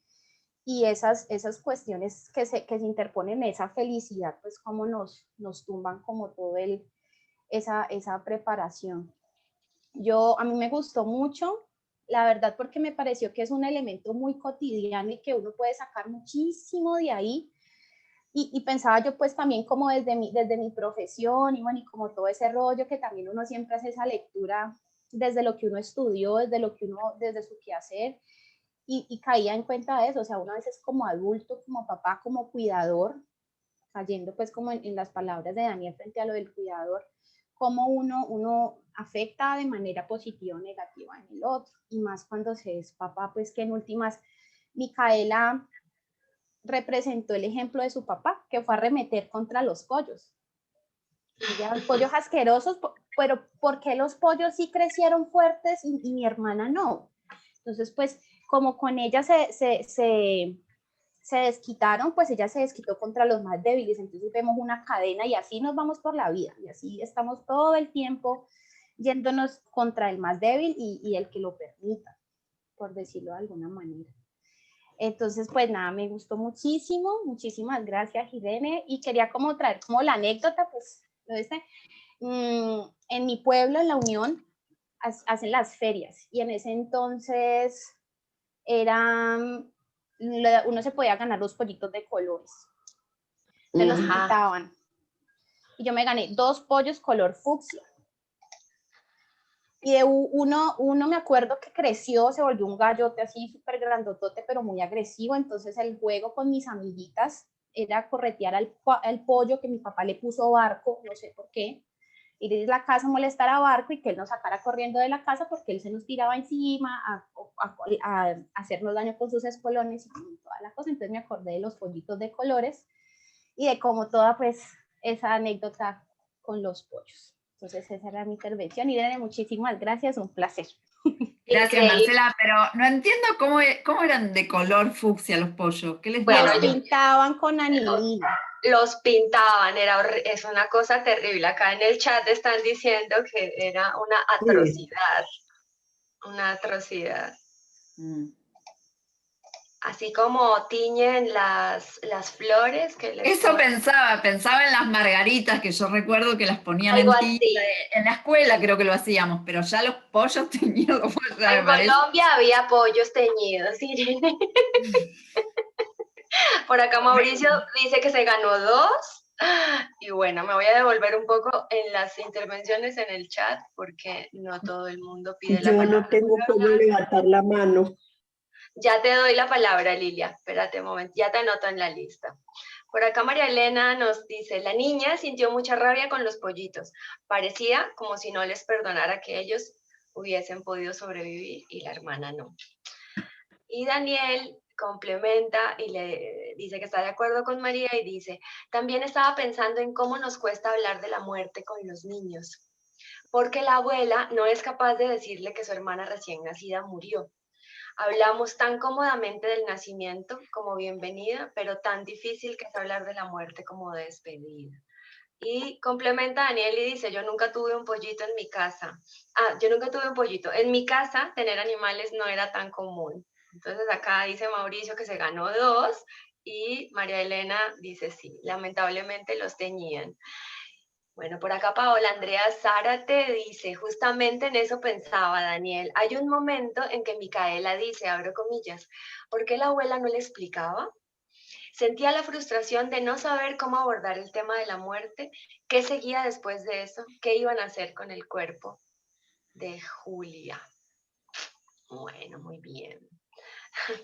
y esas cuestiones que se interponen, esa felicidad, pues como nos tumban como todo esa preparación. A mí me gustó mucho, la verdad, porque me pareció que es un elemento muy cotidiano y que uno puede sacar muchísimo de ahí. Y pensaba yo pues también como desde mi profesión, y bueno, y como todo ese rollo que también uno siempre hace esa lectura desde lo que uno estudió, desde su quehacer, y caía en cuenta de eso. O sea, uno a veces como adulto, como papá, como cuidador, cayendo pues como en las palabras de Daniel frente a lo del cuidador, cómo uno afecta de manera positiva o negativa en el otro, y más cuando se es papá, pues que en últimas Micaela representó el ejemplo de su papá, que fue arremeter contra los pollos. Ya, pollos asquerosos, pero ¿por qué los pollos sí crecieron fuertes y mi hermana no? Entonces, pues, como con ella se desquitaron, pues ella se desquitó contra los más débiles. Entonces vemos una cadena y así nos vamos por la vida, y así estamos todo el tiempo yéndonos contra el más débil y el que lo permita, por decirlo de alguna manera. Entonces, pues nada, me gustó muchísimo, muchísimas gracias, Irene, y quería como traer como la anécdota, pues, en mi pueblo, en La Unión, hacen las ferias, y en ese entonces uno se podía ganar los pollitos de colores, se los pintaban, y yo me gané 2 pollos color fucsia. Y de uno me acuerdo que creció, se volvió un gallote así súper grandotote, pero muy agresivo. Entonces el juego con mis amiguitas era corretear al pollo, que mi papá le puso Barco, no sé por qué, ir a la casa a molestar a Barco y que él nos sacara corriendo de la casa porque él se nos tiraba encima a hacernos daño con sus espolones y toda la cosa. Entonces me acordé de los pollitos de colores y de cómo toda pues esa anécdota con los pollos. Entonces esa era mi intervención. Irene, muchísimas gracias, un placer. Gracias, Increíble. Marcela, pero no entiendo cómo eran de color fucsia los pollos. ¿Qué les Bueno, Los daban? pintaban con anilina. Los pintaban, es una cosa terrible. Acá en el chat están diciendo que era una atrocidad, una atrocidad. Mm. Así como tiñen las flores que les Eso ponen, pensaba en las margaritas, que yo recuerdo que las ponían algo en tinta, así. en la escuela creo que lo hacíamos, pero ya los pollos teñidos, pues, ya me En parece. Colombia había pollos teñidos, Irene. Por acá Mauricio dice que se ganó 2. Y bueno, me voy a devolver un poco en las intervenciones en el chat porque no todo el mundo pide la Yo palabra. no tengo cómo levantar la mano. Ya te doy la palabra, Lilia. Espérate un momento, ya te anoto en la lista. Por acá María Elena nos dice, la niña sintió mucha rabia con los pollitos. Parecía como si no les perdonara que ellos hubiesen podido sobrevivir y la hermana no. Y Daniel complementa y le dice que está de acuerdo con María y dice, también estaba pensando en cómo nos cuesta hablar de la muerte con los niños, porque la abuela no es capaz de decirle que su hermana recién nacida murió. Hablamos tan cómodamente del nacimiento como bienvenida, pero tan difícil que es hablar de la muerte como de despedida. Y complementa Daniel y dice, yo nunca tuve un pollito en mi casa. Yo nunca tuve un pollito. En mi casa tener animales no era tan común. Entonces acá dice Mauricio que se ganó 2 y María Elena dice sí, lamentablemente los teñían. Bueno, por acá Paola Andrea Zárate dice, justamente en eso pensaba Daniel, hay un momento en que Micaela dice, abro comillas, ¿por qué la abuela no le explicaba? Sentía la frustración de no saber cómo abordar el tema de la muerte, qué seguía después de eso, qué iban a hacer con el cuerpo de Julia. Bueno, muy bien.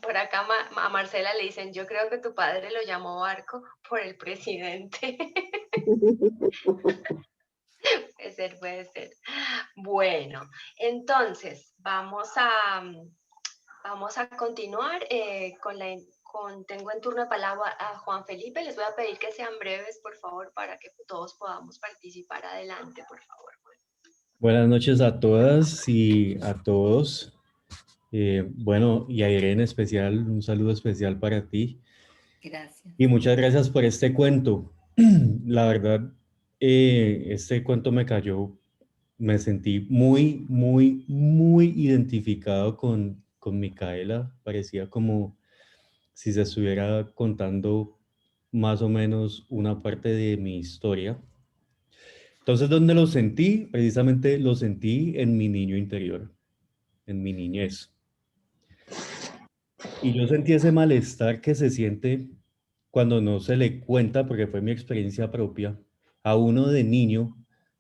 Por acá a Marcela le dicen, yo creo que tu padre lo llamó Barco por el presidente. Puede ser, puede ser. Bueno, entonces vamos a continuar tengo en turno de palabra a Juan Felipe. Les voy a pedir que sean breves, por favor, para que todos podamos participar. Adelante, por favor, Juan. Buenas noches a todas y a todos. Bueno, y a Irene en especial, un saludo especial para ti. Gracias. Y muchas gracias por este cuento. La verdad, este cuento me cayó, me sentí muy, muy, muy identificado con Micaela. Parecía como si se estuviera contando más o menos una parte de mi historia. Entonces, ¿dónde lo sentí? Precisamente lo sentí en mi niño interior, en mi niñez. Y yo sentí ese malestar que se siente cuando no se le cuenta, porque fue mi experiencia propia, a uno de niño,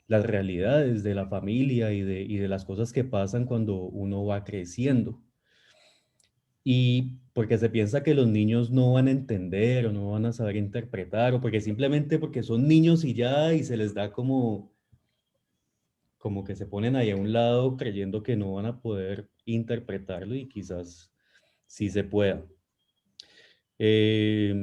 las realidades de la familia y de las cosas que pasan cuando uno va creciendo. Y porque se piensa que los niños no van a entender o no van a saber interpretar, o porque simplemente porque son niños y ya, y se les da como que se ponen ahí a un lado creyendo que no van a poder interpretarlo y quizás sí se pueda. Eh,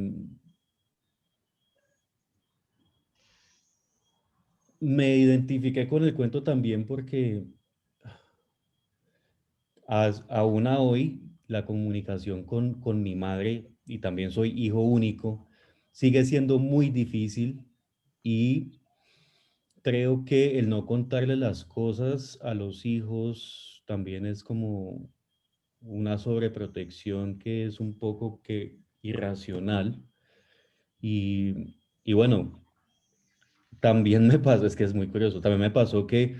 Me identifiqué con el cuento también porque aún a hoy la comunicación con mi madre, y también soy hijo único, sigue siendo muy difícil, y creo que el no contarle las cosas a los hijos también es como una sobreprotección que es un poco que irracional. Y bueno, también me pasó, es que es muy curioso, también me pasó que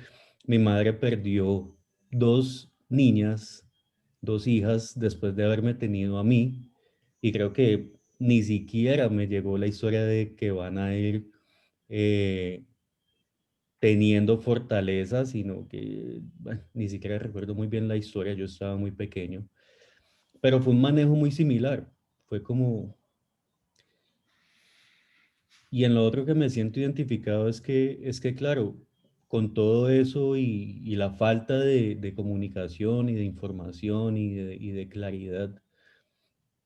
mi madre perdió 2 niñas, 2 hijas después de haberme tenido a mí, y creo que ni siquiera me llegó la historia de que van a ir eh, teniendo fortaleza, sino que bueno, ni siquiera recuerdo muy bien la historia, yo estaba muy pequeño, pero fue un manejo muy similar, fue como... Y en lo otro que me siento identificado es que claro, con todo eso y la falta de comunicación y de información y de claridad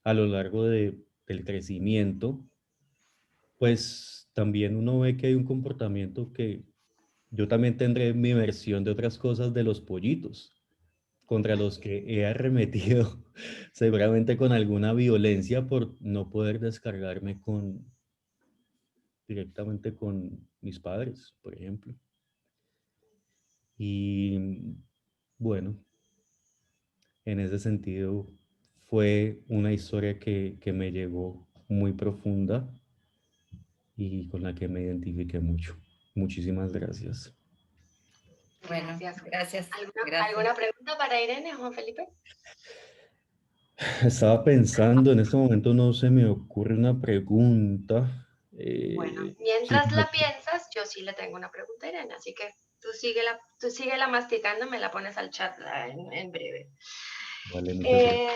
a lo largo del crecimiento, pues también uno ve que hay un comportamiento que yo también tendré mi versión de otras cosas de los pollitos, contra los que he arremetido seguramente con alguna violencia por no poder descargarme directamente con mis padres, por ejemplo. Y bueno, en ese sentido fue una historia que me llegó muy profunda y con la que me identifiqué mucho. Muchísimas gracias. Bueno, Gracias. gracias. ¿Alguna pregunta para Irene, Juan Felipe? Estaba pensando, en este momento no se me ocurre una pregunta. Bueno, Sí, mientras la piensas, yo sí le tengo una pregunta a Irene, así que tú síguela masticando, me la pones al chat en breve. vale, muchas gracias.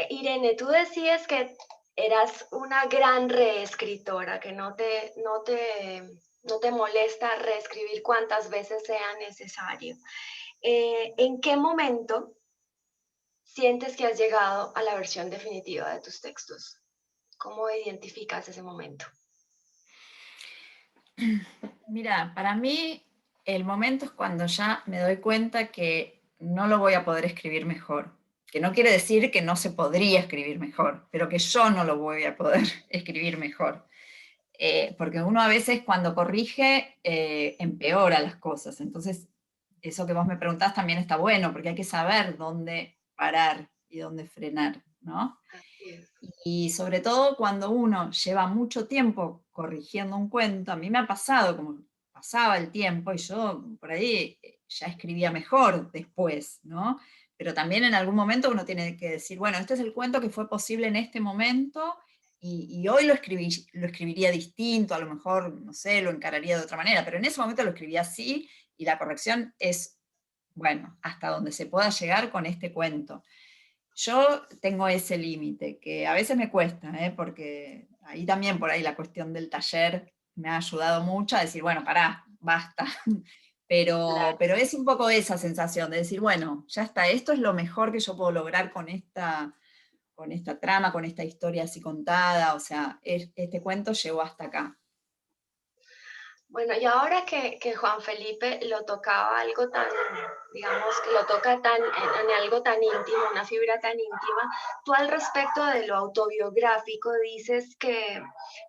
Irene, tú decías que eras una gran reescritora, que no te molesta reescribir cuantas veces sea necesario. ¿En qué momento sientes que has llegado a la versión definitiva de tus textos? ¿Cómo identificas ese momento? Mira, para mí el momento es cuando ya me doy cuenta que no lo voy a poder escribir mejor. Que no quiere decir que no se podría escribir mejor, pero que yo no lo voy a poder escribir mejor. Porque uno a veces cuando corrige empeora las cosas. Entonces, eso que vos me preguntás también está bueno, porque hay que saber dónde parar y dónde frenar, ¿no? Y sobre todo cuando uno lleva mucho tiempo corrigiendo un cuento, a mí me ha pasado, como pasaba el tiempo y yo por ahí ya escribía mejor después, ¿no? Pero también en algún momento uno tiene que decir, bueno, este es el cuento que fue posible en este momento y hoy lo escribiría distinto, a lo mejor, no sé, lo encararía de otra manera, pero en ese momento lo escribía así y la corrección es, bueno, hasta donde se pueda llegar con este cuento. Yo tengo ese límite, que a veces me cuesta, porque ahí también por ahí la cuestión del taller me ha ayudado mucho a decir, bueno, pará, basta. Pero es un poco esa sensación de decir, bueno, ya está, esto es lo mejor que yo puedo lograr con esta trama, con esta historia así contada, o sea, este cuento llegó hasta acá. Bueno, y ahora que Juan Felipe lo tocaba algo tan, digamos, que lo toca en algo tan íntimo, una fibra tan íntima, tú al respecto de lo autobiográfico dices que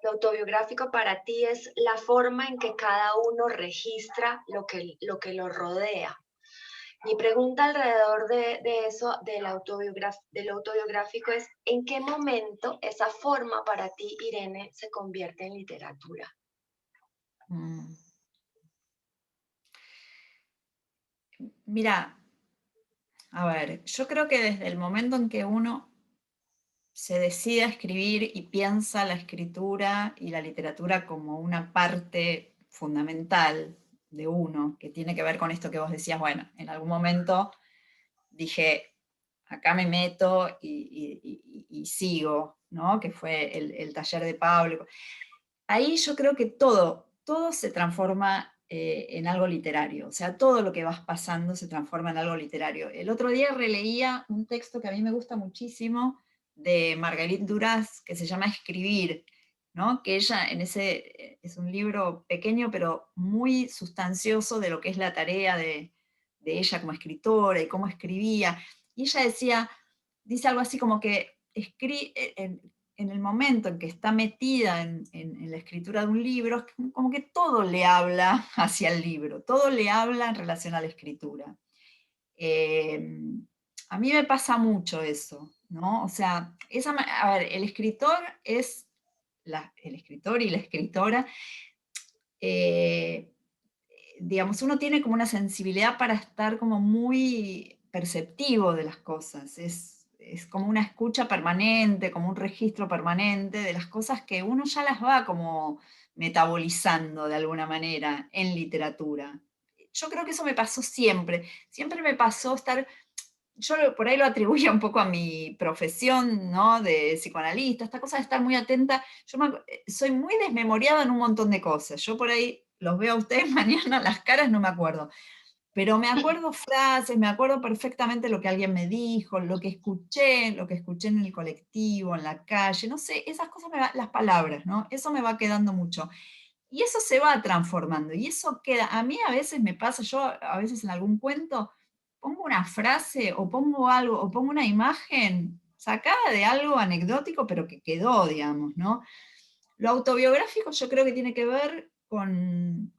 lo autobiográfico para ti es la forma en que cada uno registra lo que lo rodea. Mi pregunta alrededor de eso, de lo autobiográfico, es ¿en qué momento esa forma para ti, Irene, se convierte en literatura? Mira, a ver, yo creo que desde el momento en que uno se decide a escribir y piensa la escritura y la literatura como una parte fundamental de uno, que tiene que ver con esto que vos decías, bueno, en algún momento dije, acá me meto y sigo, ¿no? Que fue el taller de Pablo. Ahí yo creo que todo se transforma en algo literario, o sea, todo lo que vas pasando se transforma en algo literario. El otro día releía un texto que a mí me gusta muchísimo, de Marguerite Duras, que se llama Escribir, ¿no? Que ella es un libro pequeño, pero muy sustancioso de lo que es la tarea de ella como escritora y cómo escribía. Y ella dice algo así como que en el momento en que está metida en la escritura de un libro, es como que todo le habla hacia el libro, todo le habla en relación a la escritura. A mí me pasa mucho eso, ¿no? O sea, a ver, el escritor es el escritor y la escritora, digamos, uno tiene como una sensibilidad para estar como muy perceptivo de las cosas, es como una escucha permanente, como un registro permanente de las cosas que uno ya las va como metabolizando de alguna manera en literatura. Yo creo que eso me pasó siempre me pasó estar, yo por ahí lo atribuyo un poco a mi profesión, ¿no? De psicoanalista, esta cosa de estar muy atenta. Soy muy desmemoriada en un montón de cosas. Yo por ahí los veo a ustedes mañana, las caras no me acuerdo. pero me acuerdo frases, me acuerdo perfectamente lo que alguien me dijo, lo que escuché en el colectivo, en la calle, no sé, esas cosas, las palabras, ¿no? Eso me va quedando mucho. Y eso se va transformando, y eso queda. A mí a veces me pasa, yo a veces en algún cuento pongo una frase, o pongo algo, o pongo una imagen sacada de algo anecdótico, pero que quedó, digamos, ¿no? Lo autobiográfico yo creo que tiene que ver con,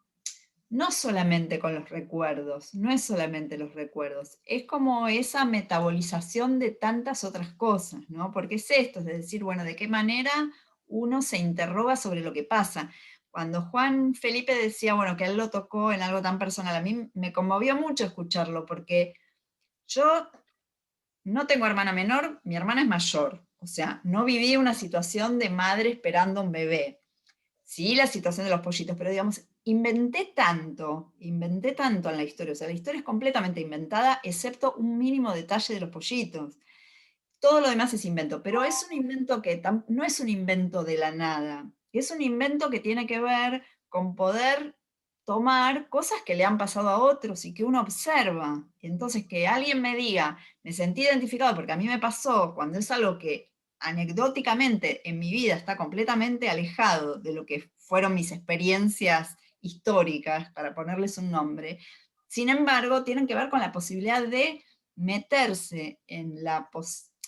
no solamente con los recuerdos, no es solamente los recuerdos, es como esa metabolización de tantas otras cosas, ¿no? Porque es esto, es decir, bueno, de qué manera uno se interroga sobre lo que pasa. Cuando Juan Felipe decía, bueno, que él lo tocó en algo tan personal, a mí me conmovió mucho escucharlo, porque yo no tengo hermana menor, mi hermana es mayor, o sea, no viví una situación de madre esperando un bebé. Sí, la situación de los pollitos, pero digamos, inventé tanto en la historia, o sea, la historia es completamente inventada, excepto un mínimo detalle de los pollitos. Todo lo demás es invento, pero es un invento que no es un invento de la nada, es un invento que tiene que ver con poder tomar cosas que le han pasado a otros y que uno observa. Entonces, que alguien me diga, me sentí identificado porque a mí me pasó, cuando es algo que anecdóticamente en mi vida está completamente alejado de lo que fueron mis experiencias históricas, para ponerles un nombre, sin embargo, tienen que ver con la posibilidad de meterse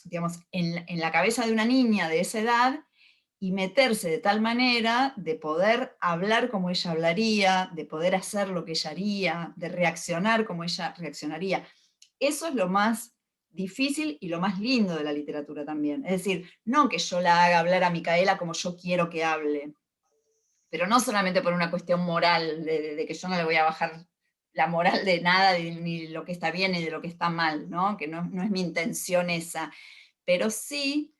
digamos, en la cabeza de una niña de esa edad y meterse de tal manera de poder hablar como ella hablaría, de poder hacer lo que ella haría, de reaccionar como ella reaccionaría. Eso es lo más difícil y lo más lindo de la literatura también. Es decir, no que yo la haga hablar a Micaela como yo quiero que hable, pero no solamente por una cuestión moral, de que yo no le voy a bajar la moral de nada, ni de lo que está bien ni de lo que está mal, ¿no? Que no es mi intención esa, pero sí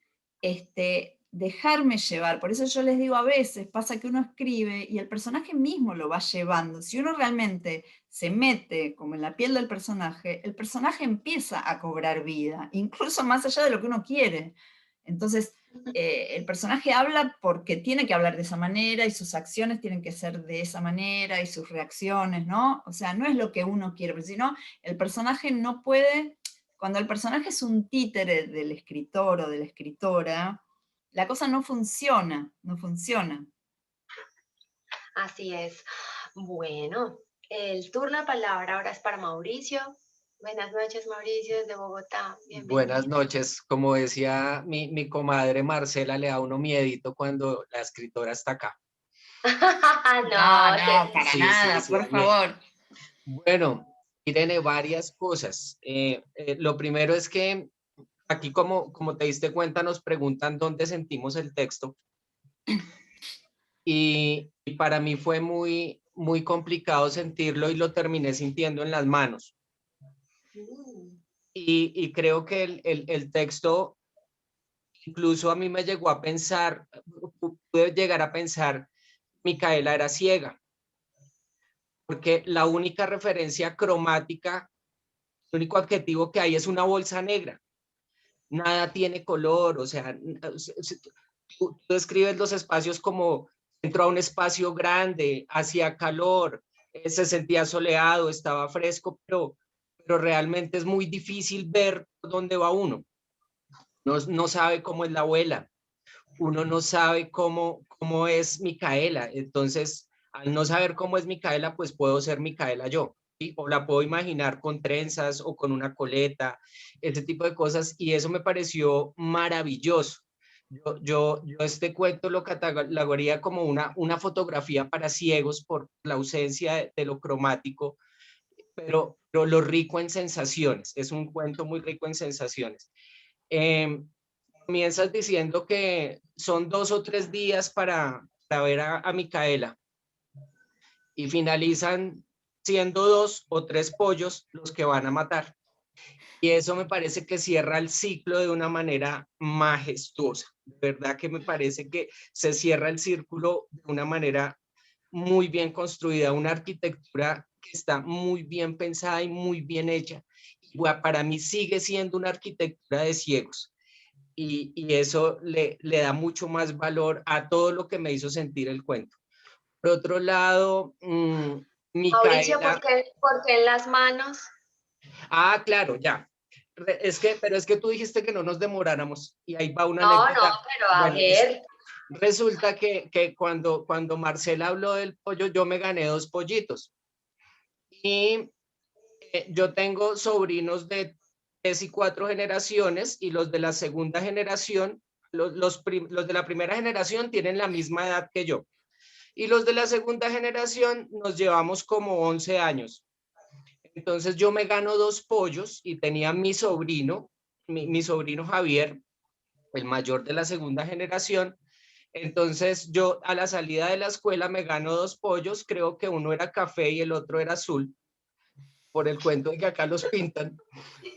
dejarme llevar. Por eso yo les digo, a veces pasa que uno escribe y el personaje mismo lo va llevando. Si uno realmente se mete como en la piel del personaje, el personaje empieza a cobrar vida, incluso más allá de lo que uno quiere. Entonces, el personaje habla porque tiene que hablar de esa manera y sus acciones tienen que ser de esa manera y sus reacciones, ¿no? O sea, no es lo que uno quiere, pero si no, el personaje no puede, cuando el personaje es un títere del escritor o de la escritora, la cosa no funciona, no funciona. Así es. Bueno, el turno de palabra ahora es para Mauricio. Buenas noches, Mauricio, desde Bogotá. Buenas Bienvenido. noches. Como decía mi comadre Marcela, le da uno miedito cuando la escritora está acá. No, No, no, para Sí, sí, nada, sí, por favor. Bueno, Irene, varias cosas. Lo primero es que aquí, como te diste cuenta, nos preguntan dónde sentimos el texto. Y para mí fue muy, muy complicado sentirlo y lo terminé sintiendo en las manos. Y creo que el texto incluso a mí me llegó a pensar, pude llegar a pensar, Micaela era ciega, porque la única referencia cromática, el único adjetivo que hay es una bolsa negra. Nada tiene color, o sea, tú describes los espacios como entró a un espacio grande, hacía calor, se sentía soleado, estaba fresco, pero realmente es muy difícil ver por dónde va uno. No sabe cómo es la abuela, uno no sabe cómo es Micaela. Entonces, al no saber cómo es Micaela, pues puedo ser Micaela yo. ¿Sí? O la puedo imaginar con trenzas o con una coleta, ese tipo de cosas. Y eso me pareció maravilloso. Yo este cuento lo catalogaría como una fotografía para ciegos por la ausencia de lo cromático, pero lo rico en sensaciones. Es un cuento muy rico en sensaciones. Comienzas diciendo que son 2 o 3 días para ver a Micaela y finalizan siendo 2 o 3 pollos los que van a matar. Y eso me parece que cierra el ciclo de una manera majestuosa. De verdad que me parece que se cierra el círculo de una manera muy bien construida, una arquitectura que está muy bien pensada y muy bien hecha. Y para mí sigue siendo una arquitectura de ciegos. Y eso le da mucho más valor a todo lo que me hizo sentir el cuento. Por otro lado, Mauricio, Micaela. ¿por qué en las manos? Ah, claro, ya. Pero es que tú dijiste que no nos demoráramos y ahí va una No, anécdota. pero a Bueno, ver. resulta que cuando Marcela habló del pollo, yo me gané 2 pollitos. Y yo tengo sobrinos de 3 y 4 generaciones y los de la segunda generación, los de la primera generación tienen la misma edad que yo. Y los de la segunda generación nos llevamos como 11 años. Entonces yo me gano 2 pollos y tenía mi sobrino Javier, el mayor de la segunda generación. Entonces yo a la salida de la escuela me gano 2 pollos, creo que uno era café y el otro era azul, por el cuento de que acá los pintan.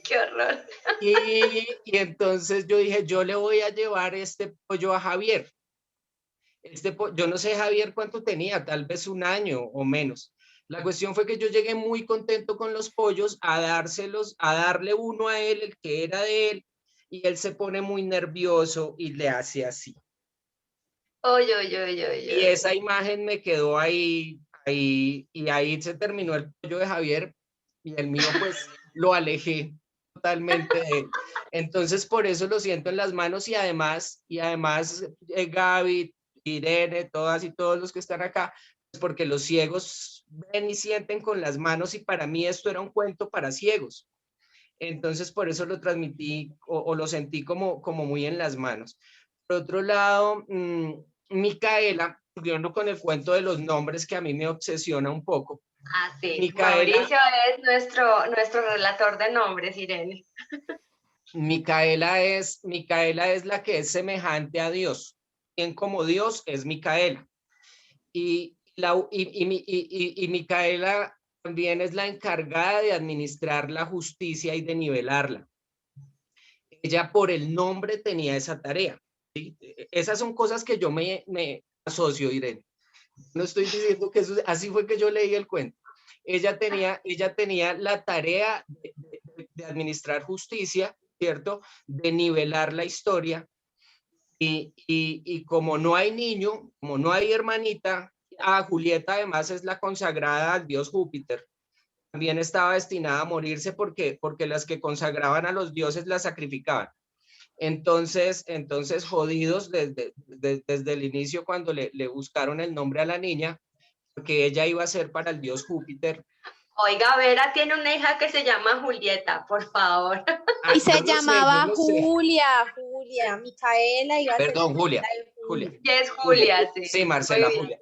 Qué horror. Y entonces yo dije, yo le voy a llevar este pollo a Javier. Yo no sé, Javier, cuánto tenía, tal vez 1 año o menos. La cuestión fue que yo llegué muy contento con los pollos a darle uno a él, el que era de él, y él se pone muy nervioso y le hace así. Oye, oye, oye, Y oye. esa imagen me quedó ahí, y ahí se terminó el pollo de Javier, y el mío pues lo alejé totalmente de él. Entonces por eso lo siento en las manos, y además Gaby, Irene, todas y todos los que están acá, pues porque los ciegos ven y sienten con las manos, y para mí esto era un cuento para ciegos. Entonces por eso lo transmití o lo sentí como muy en las manos. Por otro lado, Micaela, siguiendo con el cuento de los nombres que a mí me obsesiona un poco. Ah, sí. Micaela, Mauricio es nuestro relator de nombres, Irene. Micaela es la que es semejante a Dios. Quien como Dios es Micaela. Y Micaela también es la encargada de administrar la justicia y de nivelarla. Ella por el nombre tenía esa tarea. ¿Sí? Esas son cosas que yo me asocio, Irene. No estoy diciendo que eso, así fue que yo leí el cuento. Ella tenía la tarea de administrar justicia, ¿cierto? De nivelar la historia. Y como no hay niño, como no hay hermanita, Julieta además es la consagrada al dios Júpiter. También estaba destinada a morirse porque las que consagraban a los dioses la sacrificaban. Entonces jodidos desde el inicio cuando le buscaron el nombre a la niña, porque ella iba a ser para el dios Júpiter. Oiga, Vera tiene una hija que se llama Julieta, por favor. Y se llamaba Julia, Micaela iba a ser. Perdón, Julia. Y es Julia, sí. Sí, Marcela, Julia.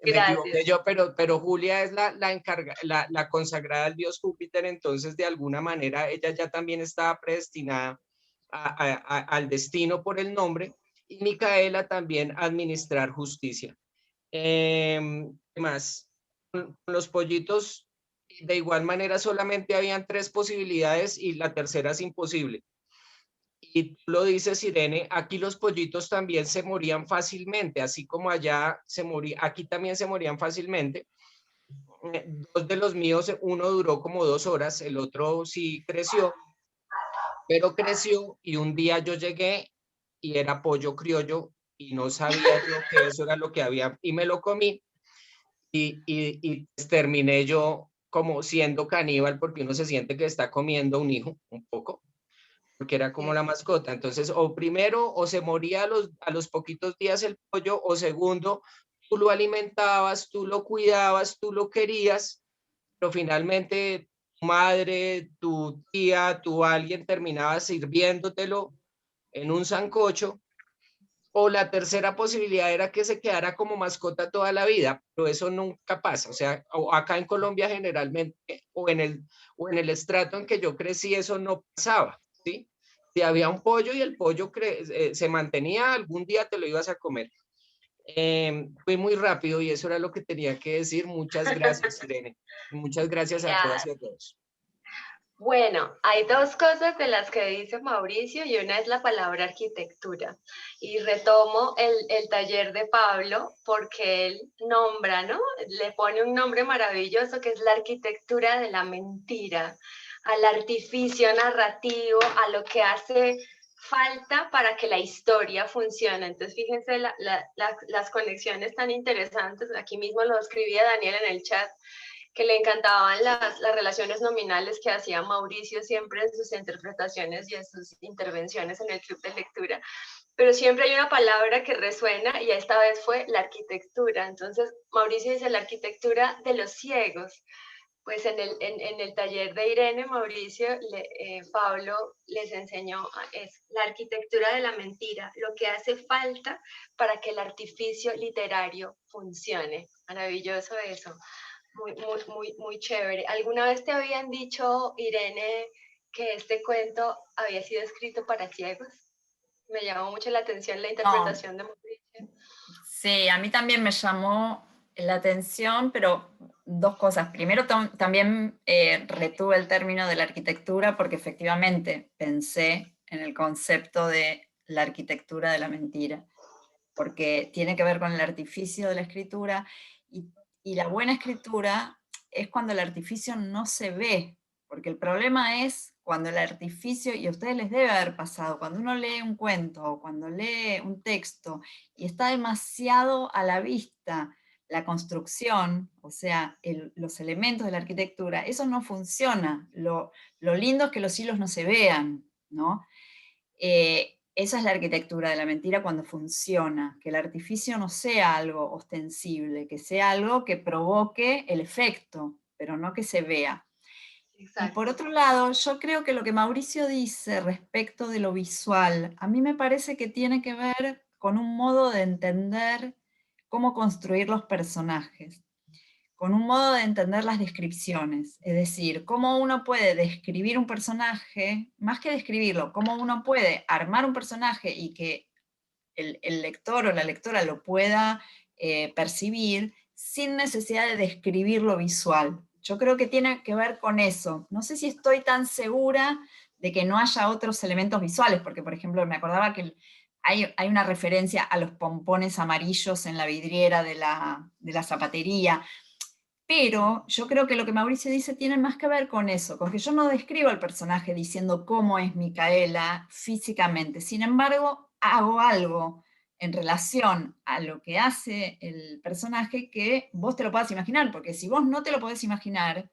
Me equivoqué yo, pero Julia es la consagrada al dios Júpiter, entonces de alguna manera ella ya también estaba predestinada al destino por el nombre, y Micaela también administrar justicia. ¿Qué más? Con los pollitos, de igual manera, solamente habían 3 posibilidades y la tercera es imposible. Y tú lo dices, Irene, aquí los pollitos también se morían fácilmente, así como allá aquí también se morían fácilmente. 2 de los míos, uno duró como 2 horas, el otro sí creció, pero creció, y un día yo llegué y era pollo criollo y no sabía yo que eso era lo que había, y me lo comí, y terminé yo como siendo caníbal, porque uno se siente que está comiendo un hijo un poco, porque era como la mascota. Entonces, o primero, o se moría a los poquitos días el pollo, o segundo, tú lo alimentabas, tú lo cuidabas, tú lo querías, pero finalmente tu madre, tu tía, alguien terminaba sirviéndotelo en un sancocho. O la tercera posibilidad era que se quedara como mascota toda la vida, pero eso nunca pasa. O sea, acá en Colombia generalmente, o en el estrato en que yo crecí, eso no pasaba, ¿sí? Si había un pollo y el pollo se mantenía, algún día te lo ibas a comer. Fui muy rápido y eso era lo que tenía que decir. Muchas gracias, Irene. Muchas gracias a todas y a todos. Bueno, hay 2 cosas de las que dice Mauricio, y una es la palabra arquitectura. Y retomo el taller de Pablo porque él nombra, ¿no? Le pone un nombre maravilloso que es la arquitectura de la mentira, al artificio narrativo, a lo que hace falta para que la historia funcione. Entonces, fíjense las conexiones tan interesantes. Aquí mismo lo escribía Daniel en el chat, que le encantaban las relaciones nominales que hacía Mauricio siempre en sus interpretaciones y en sus intervenciones en el club de lectura. Pero siempre hay una palabra que resuena y esta vez fue la arquitectura. Entonces, Mauricio dice la arquitectura de los ciegos. Pues en el taller de Irene, Mauricio, Pablo les enseñó, es la arquitectura de la mentira, lo que hace falta para que el artificio literario funcione. Maravilloso eso, muy chévere. ¿Alguna vez te habían dicho, Irene, que este cuento había sido escrito para ciegos? Me llamó mucho la atención la interpretación de Mauricio. Sí, a mí también me llamó la atención, pero dos cosas. Primero, también retuve el término de la arquitectura porque efectivamente pensé en el concepto de la arquitectura de la mentira, porque tiene que ver con el artificio de la escritura, y la buena escritura es cuando el artificio no se ve, porque el problema es cuando el artificio, y a ustedes les debe haber pasado, cuando uno lee un cuento o cuando lee un texto y está demasiado a la vista la construcción, o sea, los elementos de la arquitectura, eso no funciona. Lo lindo es que los hilos no se vean, ¿no? Esa es la arquitectura de la mentira cuando funciona, que el artificio no sea algo ostensible, que sea algo que provoque el efecto, pero no que se vea. Exacto. Y por otro lado, yo creo que lo que Mauricio dice respecto de lo visual, a mí me parece que tiene que ver con un modo de entender cómo construir los personajes, con un modo de entender las descripciones, es decir, cómo uno puede describir un personaje, más que describirlo, cómo uno puede armar un personaje y que el lector o la lectora lo pueda percibir sin necesidad de describirlo visual. Yo creo que tiene que ver con eso. No sé si estoy tan segura de que no haya otros elementos visuales, porque por ejemplo me acordaba que hay una referencia a los pompones amarillos en la vidriera de la zapatería, pero yo creo que lo que Mauricio dice tiene más que ver con eso, con que yo no describo al personaje diciendo cómo es Micaela físicamente, sin embargo hago algo en relación a lo que hace el personaje que vos te lo puedas imaginar, porque si vos no te lo podés imaginar,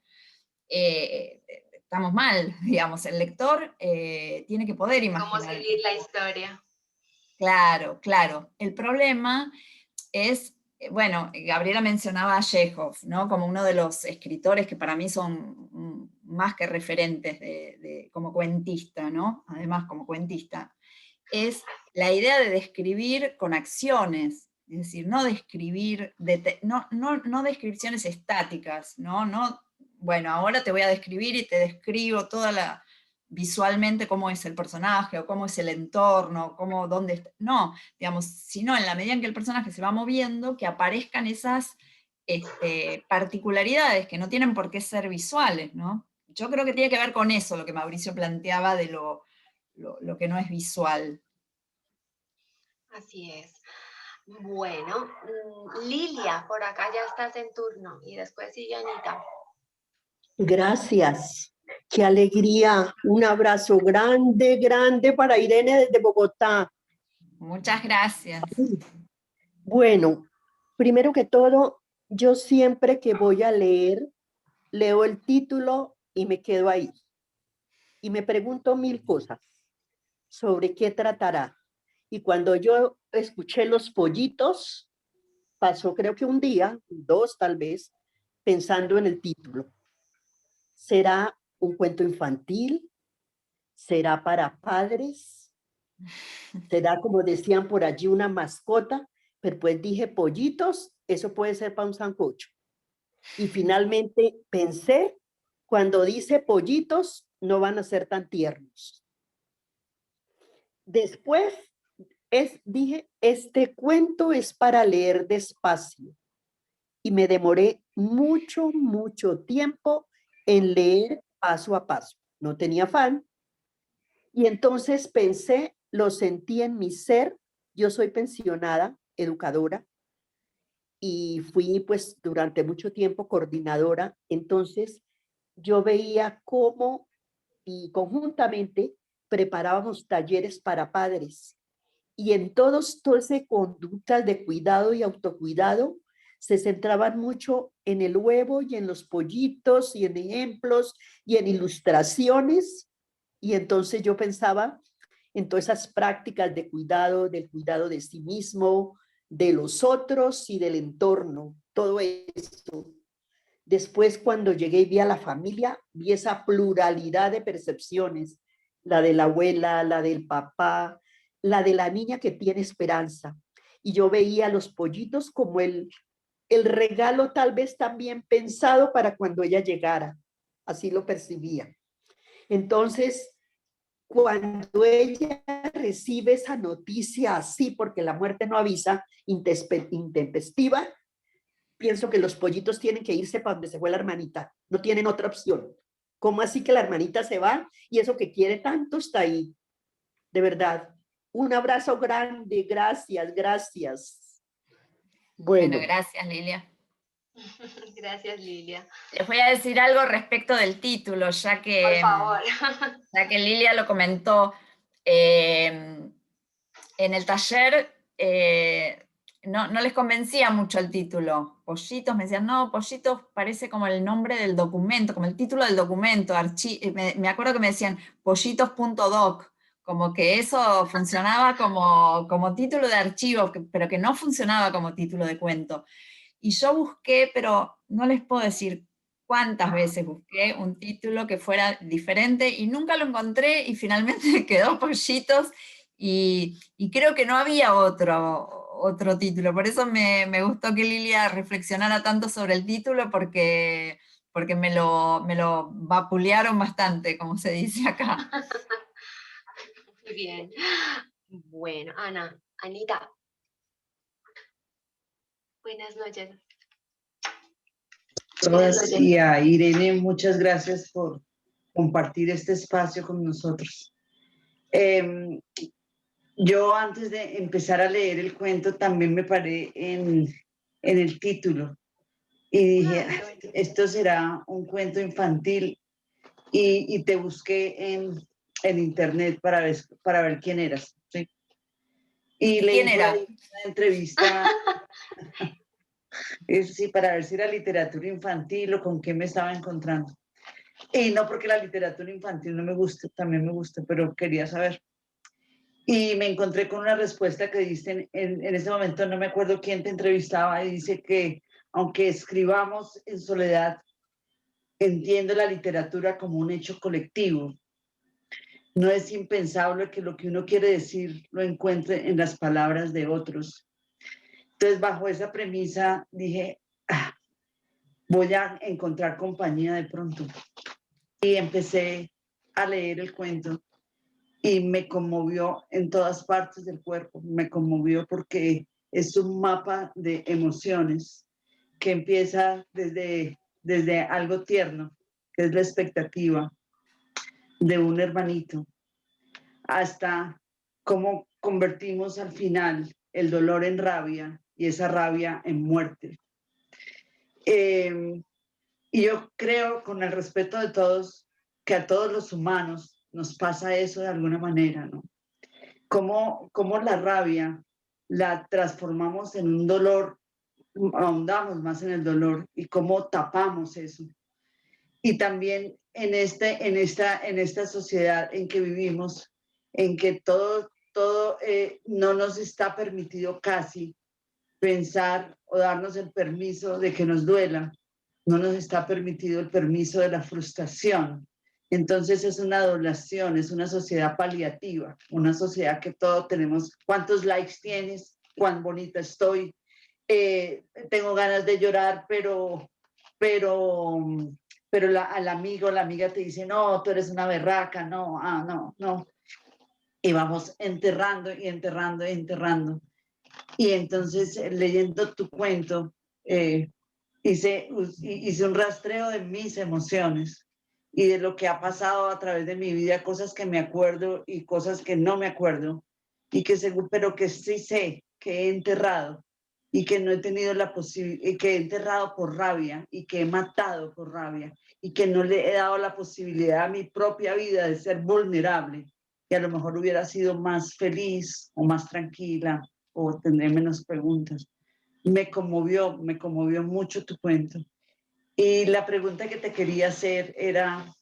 estamos mal, digamos, el lector tiene que poder imaginar. ¿Cómo seguir la historia? Claro, claro. El problema es, bueno, Gabriela mencionaba a Chekhov, ¿no? Como uno de los escritores que para mí son más que referentes como cuentista, ¿no? Además, como cuentista. Es la idea de describir con acciones, es decir, no describir, no descripciones estáticas, ¿no? Bueno, ahora te voy a describir y te describo visualmente cómo es el personaje, o cómo es el entorno, dónde está. No, digamos, sino en la medida en que el personaje se va moviendo, que aparezcan esas particularidades que no tienen por qué ser visuales, ¿no? Yo creo que tiene que ver con eso lo que Mauricio planteaba de lo que no es visual. Así es. Bueno, Lilia, por acá ya estás en turno y después sigue Anita. Gracias. Qué alegría. Un abrazo grande, grande para Irene desde Bogotá. Muchas gracias. Bueno, primero que todo, yo siempre que voy a leer, leo el título y me quedo ahí. Y me pregunto 1000 cosas sobre qué tratará. Y cuando yo escuché Los Pollitos, pasó creo que un día, 2 tal vez, pensando en el título. ¿Será un cuento infantil? ¿Será para padres? ¿Será, como decían por allí, una mascota? Pero pues dije, pollitos, eso puede ser para un sancocho. Y finalmente pensé, cuando dice pollitos, no van a ser tan tiernos. Después dije, este cuento es para leer despacio. Y me demoré mucho, mucho tiempo en leer paso a paso. No tenía afán. Y entonces pensé, lo sentí en mi ser. Yo soy pensionada, educadora, y fui pues durante mucho tiempo coordinadora. Entonces yo veía cómo y conjuntamente preparábamos talleres para padres. Y en todas esas conductas de cuidado y autocuidado se centraban mucho en el huevo y en los pollitos y en ejemplos y en ilustraciones. Y entonces yo pensaba en todas esas prácticas de cuidado, del cuidado de sí mismo, de los otros y del entorno, todo esto. Después, cuando llegué y vi a la familia, vi esa pluralidad de percepciones, la de la abuela, la del papá, la de la niña que tiene esperanza. Y yo veía a los pollitos como el regalo tal vez también pensado para cuando ella llegara. Así lo percibía. Entonces, cuando ella recibe esa noticia así, porque la muerte no avisa, intempestiva, pienso que los pollitos tienen que irse para donde se fue la hermanita. No tienen otra opción. ¿Cómo así que la hermanita se va y eso que quiere tanto está ahí? De verdad. Un abrazo grande. Gracias, gracias. Bueno, gracias, Lilia. Gracias, Lilia. Les voy a decir algo respecto del título, ya Por que, favor. ya que Lilia lo comentó. En el taller no les convencía mucho el título. Pollitos, me decían, no, Pollitos parece como el nombre del documento, como el título del documento. Me acuerdo que me decían pollitos.doc, como que eso funcionaba como título de archivo, pero que no funcionaba como título de cuento. Y yo busqué, pero no les puedo decir cuántas veces busqué un título que fuera diferente y nunca lo encontré y finalmente quedó Pollitos y creo que no había otro título. Por eso me gustó que Lilia reflexionara tanto sobre el título porque me lo vapulearon bastante, como se dice acá. Muy bien. Bueno, Anita. Buenas noches. Y a Irene, muchas gracias por compartir este espacio con nosotros. Yo antes de empezar a leer el cuento también me paré en el título y dije, esto será un cuento infantil y te busqué en internet para ver quién eras, ¿sí? Y leí ¿Quién era? una entrevista sí, para ver si era literatura infantil o con qué me estaba encontrando. Y no porque la literatura infantil no me guste, también me gusta, pero quería saber. Y me encontré con una respuesta que diste en ese momento, no me acuerdo quién te entrevistaba, y dice que aunque escribamos en soledad, entiendo la literatura como un hecho colectivo. No es impensable que lo que uno quiere decir lo encuentre en las palabras de otros. Entonces, bajo esa premisa, dije, voy a encontrar compañía de pronto. Y empecé a leer el cuento y me conmovió en todas partes del cuerpo. Me conmovió porque es un mapa de emociones que empieza desde algo tierno, que es la expectativa de un hermanito, hasta cómo convertimos al final el dolor en rabia y esa rabia en muerte. Y yo creo, con el respeto de todos, que a todos los humanos nos pasa eso de alguna manera, ¿no? Cómo la rabia la transformamos en un dolor, ahondamos más en el dolor y cómo tapamos eso. Y también en esta sociedad en que vivimos, en que todo no nos está permitido casi pensar o darnos el permiso de que nos duela, no nos está permitido el permiso de la frustración. Entonces es una doblación, es una sociedad paliativa, una sociedad que todo tenemos, cuántos likes tienes, cuán bonita estoy, tengo ganas de llorar, pero al amigo, la amiga te dice, no, tú eres una berraca, no, no. Y vamos enterrando y enterrando y enterrando. Y entonces, leyendo tu cuento, hice un rastreo de mis emociones y de lo que ha pasado a través de mi vida, cosas que me acuerdo y cosas que no me acuerdo, pero que sí sé que he enterrado y que no he tenido la posibilidad, que he enterrado por rabia y que he matado por rabia y que no le he dado la posibilidad a mi propia vida de ser vulnerable, que a lo mejor hubiera sido más feliz o más tranquila o tendré menos preguntas. me conmovió mucho tu cuento. Y la pregunta que te quería hacer era,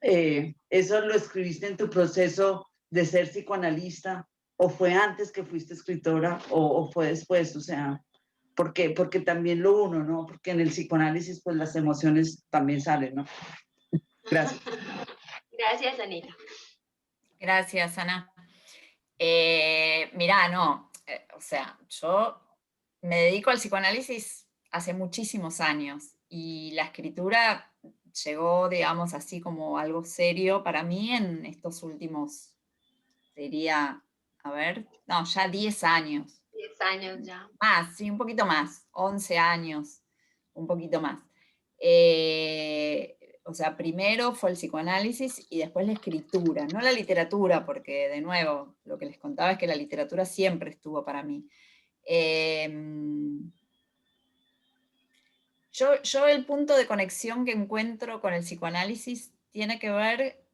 ¿eso lo escribiste en tu proceso de ser psicoanalista? ¿O fue antes que fuiste escritora? ¿O fue después? O sea, porque también lo uno, ¿no? Porque en el psicoanálisis, pues las emociones también salen, ¿no? Gracias. Gracias, Anita. Gracias, Ana. Mirá, no, o sea, yo me dedico al psicoanálisis hace muchísimos años y la escritura llegó, digamos, así como algo serio para mí en estos últimos, diría, a ver, no, ya 10 años. 10 años ya. Más, sí, un poquito más, 11 años, un poquito más. O sea, primero fue el psicoanálisis y después la escritura, no la literatura, porque de nuevo, lo que les contaba es que la literatura siempre estuvo para mí. Yo el punto de conexión que encuentro con el psicoanálisis tiene que ver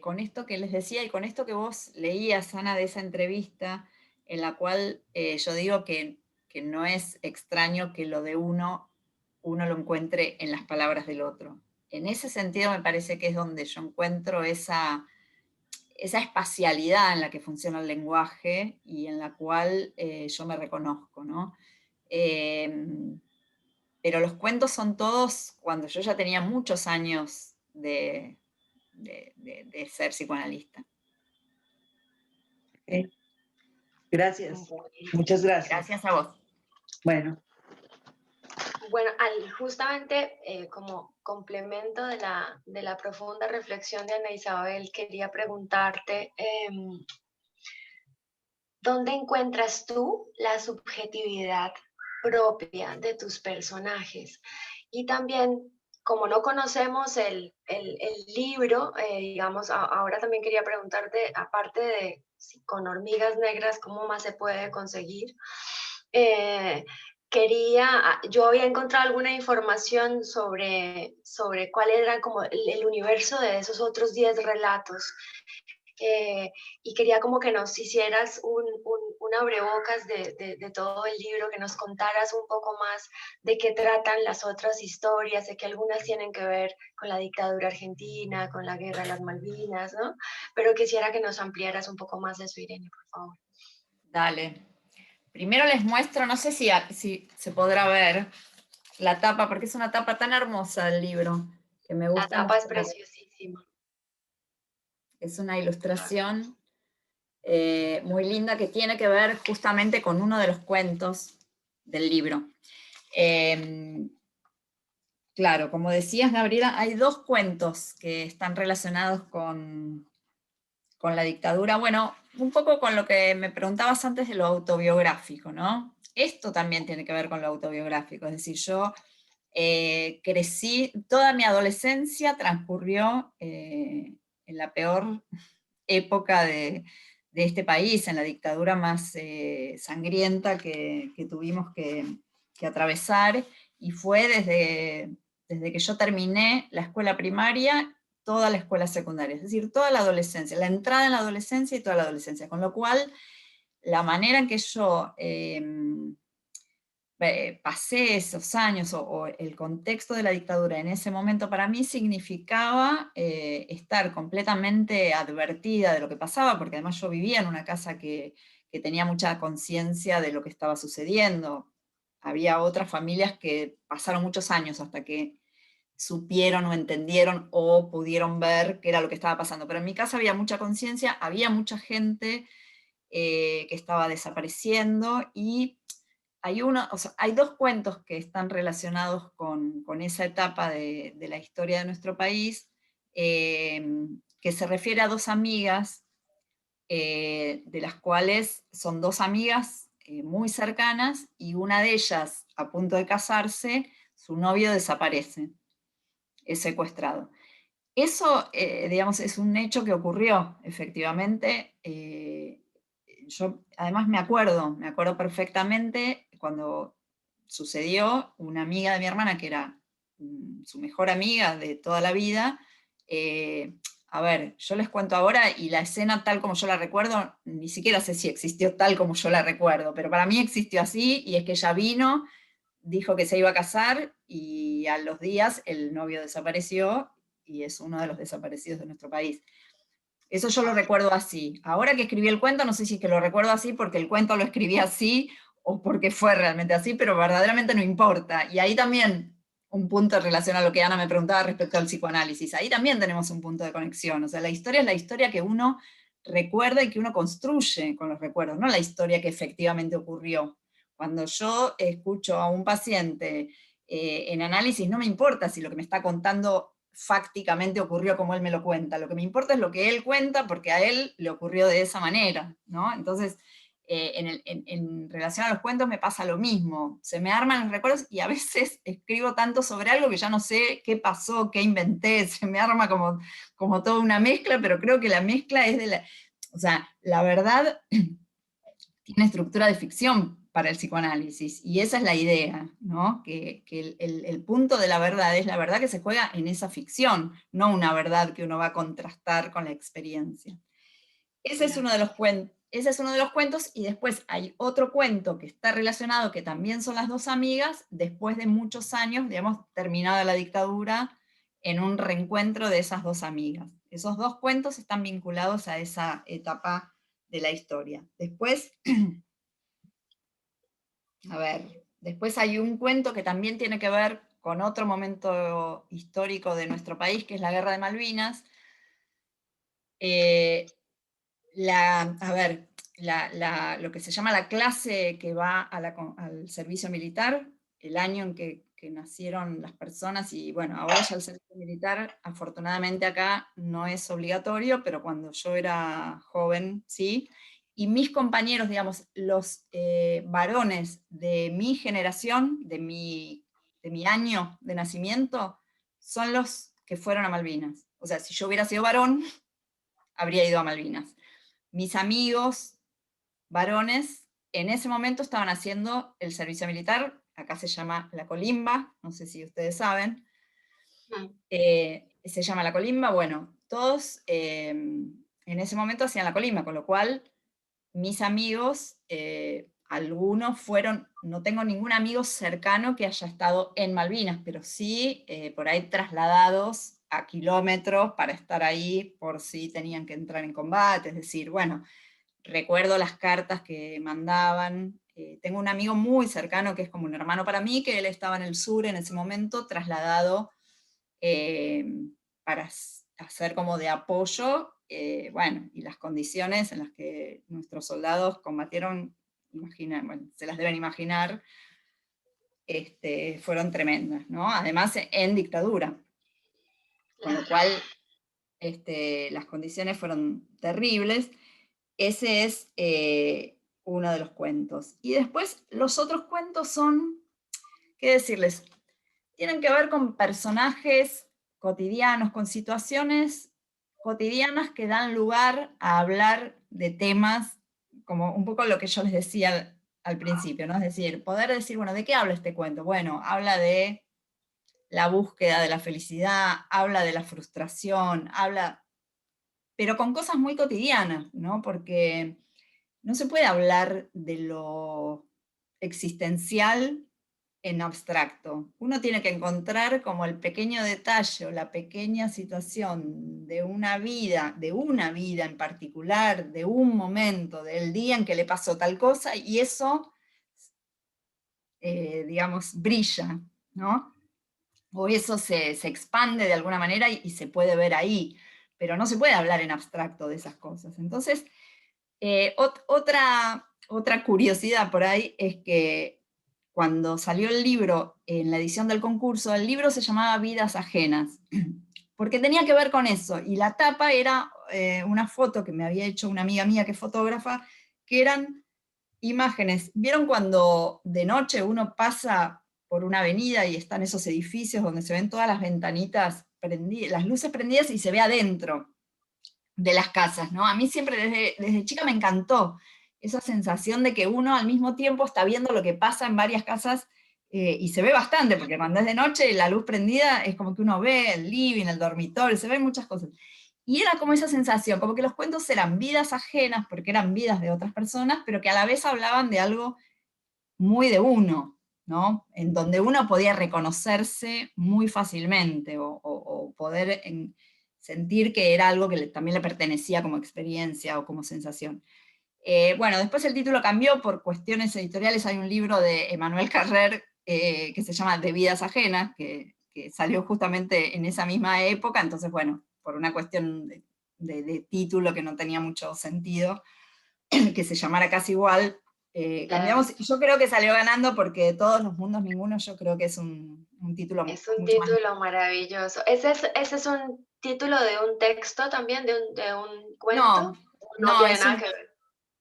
con esto que les decía y con esto que vos leías, Ana, de esa entrevista, en la cual yo digo que no es extraño que lo de uno lo encuentre en las palabras del otro. En ese sentido me parece que es donde yo encuentro esa espacialidad en la que funciona el lenguaje y en la cual yo me reconozco, ¿no? Pero los cuentos son todos cuando yo ya tenía muchos años de ser psicoanalista. Okay. Gracias. Muchas gracias. Gracias a vos. Bueno. Bueno, justamente como complemento de la profunda reflexión de Ana Isabel, quería preguntarte, ¿dónde encuentras tú la subjetividad propia de tus personajes? Y también, como no conocemos el libro, digamos, ahora también quería preguntarte, aparte de si con Hormigas Negras, ¿cómo más se puede conseguir? Yo había encontrado alguna información sobre cuál era como el universo de esos otros 10 relatos. Y quería como que nos hicieras un abrebocas de todo el libro, que nos contaras un poco más de qué tratan las otras historias, de que algunas tienen que ver con la dictadura argentina, con la guerra de las Malvinas, ¿no? Pero quisiera que nos ampliaras un poco más eso, Irene, por favor. Dale. Primero les muestro, no sé si se podrá ver la tapa, porque es una tapa tan hermosa del libro, que me gusta. La tapa es mostrar. preciosísima. Es una ilustración muy linda que tiene que ver justamente con uno de los cuentos del libro. Claro, como decías, Gabriela, hay 2 cuentos que están relacionados con la dictadura. Bueno, un poco con lo que me preguntabas antes de lo autobiográfico, ¿no? Esto también tiene que ver con lo autobiográfico, es decir, yo crecí, toda mi adolescencia transcurrió en la peor época de este país, en la dictadura más sangrienta que tuvimos que atravesar, y fue desde que yo terminé la escuela primaria, toda la escuela secundaria, es decir, toda la adolescencia, la entrada en la adolescencia y toda la adolescencia, con lo cual la manera en que yo pasé esos años o el contexto de la dictadura en ese momento para mí significaba estar completamente advertida de lo que pasaba, porque además yo vivía en una casa que tenía mucha conciencia de lo que estaba sucediendo. Había otras familias que pasaron muchos años hasta que supieron o entendieron o pudieron ver qué era lo que estaba pasando. Pero en mi casa había mucha conciencia, había mucha gente que estaba desapareciendo, y hay 2 cuentos que están relacionados con esa etapa de la historia de nuestro país, que se refiere a 2 amigas, de las cuales son 2 amigas muy cercanas, y una de ellas, a punto de casarse, su novio desaparece, es secuestrado. Eso, digamos, es un hecho que ocurrió, efectivamente. Yo además me acuerdo perfectamente cuando sucedió. Una amiga de mi hermana, que era su mejor amiga de toda la vida, a ver, yo les cuento ahora, y la escena tal como yo la recuerdo, ni siquiera sé si existió tal como yo la recuerdo, pero para mí existió así, y es que ella vino, dijo que se iba a casar, y a los días el novio desapareció, y es uno de los desaparecidos de nuestro país. Eso yo lo recuerdo así. Ahora que escribí el cuento, no sé si es que lo recuerdo así porque el cuento lo escribí así, o porque fue realmente así, pero verdaderamente no importa. Y ahí también un punto en relación a lo que Ana me preguntaba respecto al psicoanálisis. Ahí también tenemos un punto de conexión. O sea, la historia es la historia que uno recuerda y que uno construye con los recuerdos, no la historia que efectivamente ocurrió. Cuando yo escucho a un paciente en análisis, no me importa si lo que me está contando fácticamente ocurrió como él me lo cuenta. Lo que me importa es lo que él cuenta, porque a él le ocurrió de esa manera, ¿no? Entonces, en relación a los cuentos me pasa lo mismo. Se me arman los recuerdos y a veces escribo tanto sobre algo que ya no sé qué pasó, qué inventé, se me arma como toda una mezcla, pero creo que la mezcla es de la... O sea, la verdad tiene estructura de ficción para el psicoanálisis, y esa es la idea, ¿no? Que el punto de la verdad es la verdad que se juega en esa ficción, no una verdad que uno va a contrastar con la experiencia. Ese es uno de los cuentos, y después hay otro cuento que está relacionado, que también son las dos amigas, después de muchos años, digamos, terminada la dictadura, en un reencuentro de esas dos amigas. Esos dos cuentos están vinculados a esa etapa de la historia. Después, a ver, después hay un cuento que también tiene que ver con otro momento histórico de nuestro país, que es la Guerra de Malvinas. Lo que se llama la clase que va al servicio militar, el año en que nacieron las personas, y bueno, ahora ya el servicio militar, afortunadamente acá no es obligatorio, pero cuando yo era joven, sí, y mis compañeros, digamos, los varones de mi generación, de mi año de nacimiento, son los que fueron a Malvinas. O sea, si yo hubiera sido varón, habría ido a Malvinas. Mis amigos varones en ese momento estaban haciendo el servicio militar, acá se llama la colimba, no sé si ustedes saben, se llama la colimba, bueno, todos en ese momento hacían la colimba, con lo cual mis amigos, algunos fueron, no tengo ningún amigo cercano que haya estado en Malvinas, pero sí por ahí trasladados a kilómetros para estar ahí por si tenían que entrar en combate, es decir, bueno, recuerdo las cartas que mandaban. Tengo un amigo muy cercano que es como un hermano para mí, que él estaba en el sur en ese momento, trasladado para hacer como de apoyo, bueno, y las condiciones en las que nuestros soldados combatieron, bueno, se las deben imaginar, fueron tremendas, ¿no? Además en dictadura, con lo cual las condiciones fueron terribles. Ese es uno de los cuentos. Y después los otros cuentos son, ¿qué decirles? Tienen que ver con personajes cotidianos, con situaciones cotidianas que dan lugar a hablar de temas, como un poco lo que yo les decía al principio, ¿no? Es decir, poder decir, bueno, ¿de qué habla este cuento? Bueno, habla de la búsqueda de la felicidad, habla de la frustración, habla, pero con cosas muy cotidianas, ¿no? Porque no se puede hablar de lo existencial en abstracto. Uno tiene que encontrar como el pequeño detalle o la pequeña situación de una vida en particular, de un momento, del día en que le pasó tal cosa, y eso, digamos, brilla, ¿no? O eso se expande de alguna manera y se puede ver ahí, pero no se puede hablar en abstracto de esas cosas. Entonces, otra curiosidad por ahí es que cuando salió el libro en la edición del concurso, el libro se llamaba Vidas Ajenas, porque tenía que ver con eso, y la tapa era una foto que me había hecho una amiga mía que es fotógrafa, que eran imágenes. ¿Vieron cuando de noche uno pasa por una avenida y están esos edificios donde se ven todas las ventanitas prendidas, las luces prendidas y se ve adentro de las casas, ¿no? A mí siempre desde chica me encantó esa sensación de que uno al mismo tiempo está viendo lo que pasa en varias casas, y se ve bastante, porque cuando es de noche la luz prendida es como que uno ve el living, el dormitorio, se ven muchas cosas. Y era como esa sensación, como que los cuentos eran vidas ajenas, porque eran vidas de otras personas, pero que a la vez hablaban de algo muy de uno, ¿no? En donde uno podía reconocerse muy fácilmente, o poder sentir que era algo que también le pertenecía como experiencia o como sensación. Bueno, después el título cambió por cuestiones editoriales. Hay un libro de Emmanuel Carrer que se llama De vidas ajenas, que salió justamente en esa misma época, entonces bueno, por una cuestión de título que no tenía mucho sentido, que se llamara casi igual, cambiamos, y yo creo que salió ganando porque de todos los mundos ninguno, yo creo que es un título Es un mucho más... título maravilloso. ¿Ese es un título de un texto también, de un cuento? No, No no, tiene nada que ver.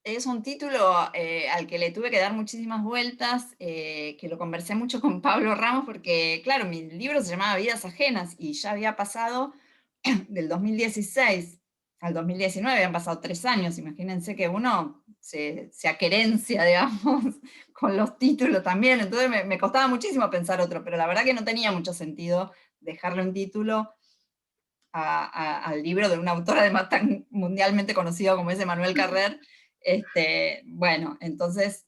es un título al que le tuve que dar muchísimas vueltas, que lo conversé mucho con Pablo Ramos, porque claro, mi libro se llamaba Vidas Ajenas, y ya había pasado del 2016 al 2019, habían pasado 3 años, imagínense que uno se aquerencia, digamos, con los títulos también, entonces me costaba muchísimo pensar otro, pero la verdad que no tenía mucho sentido dejarle un título al libro de un autor además tan mundialmente conocido como es Emmanuel Carrer. Bueno, entonces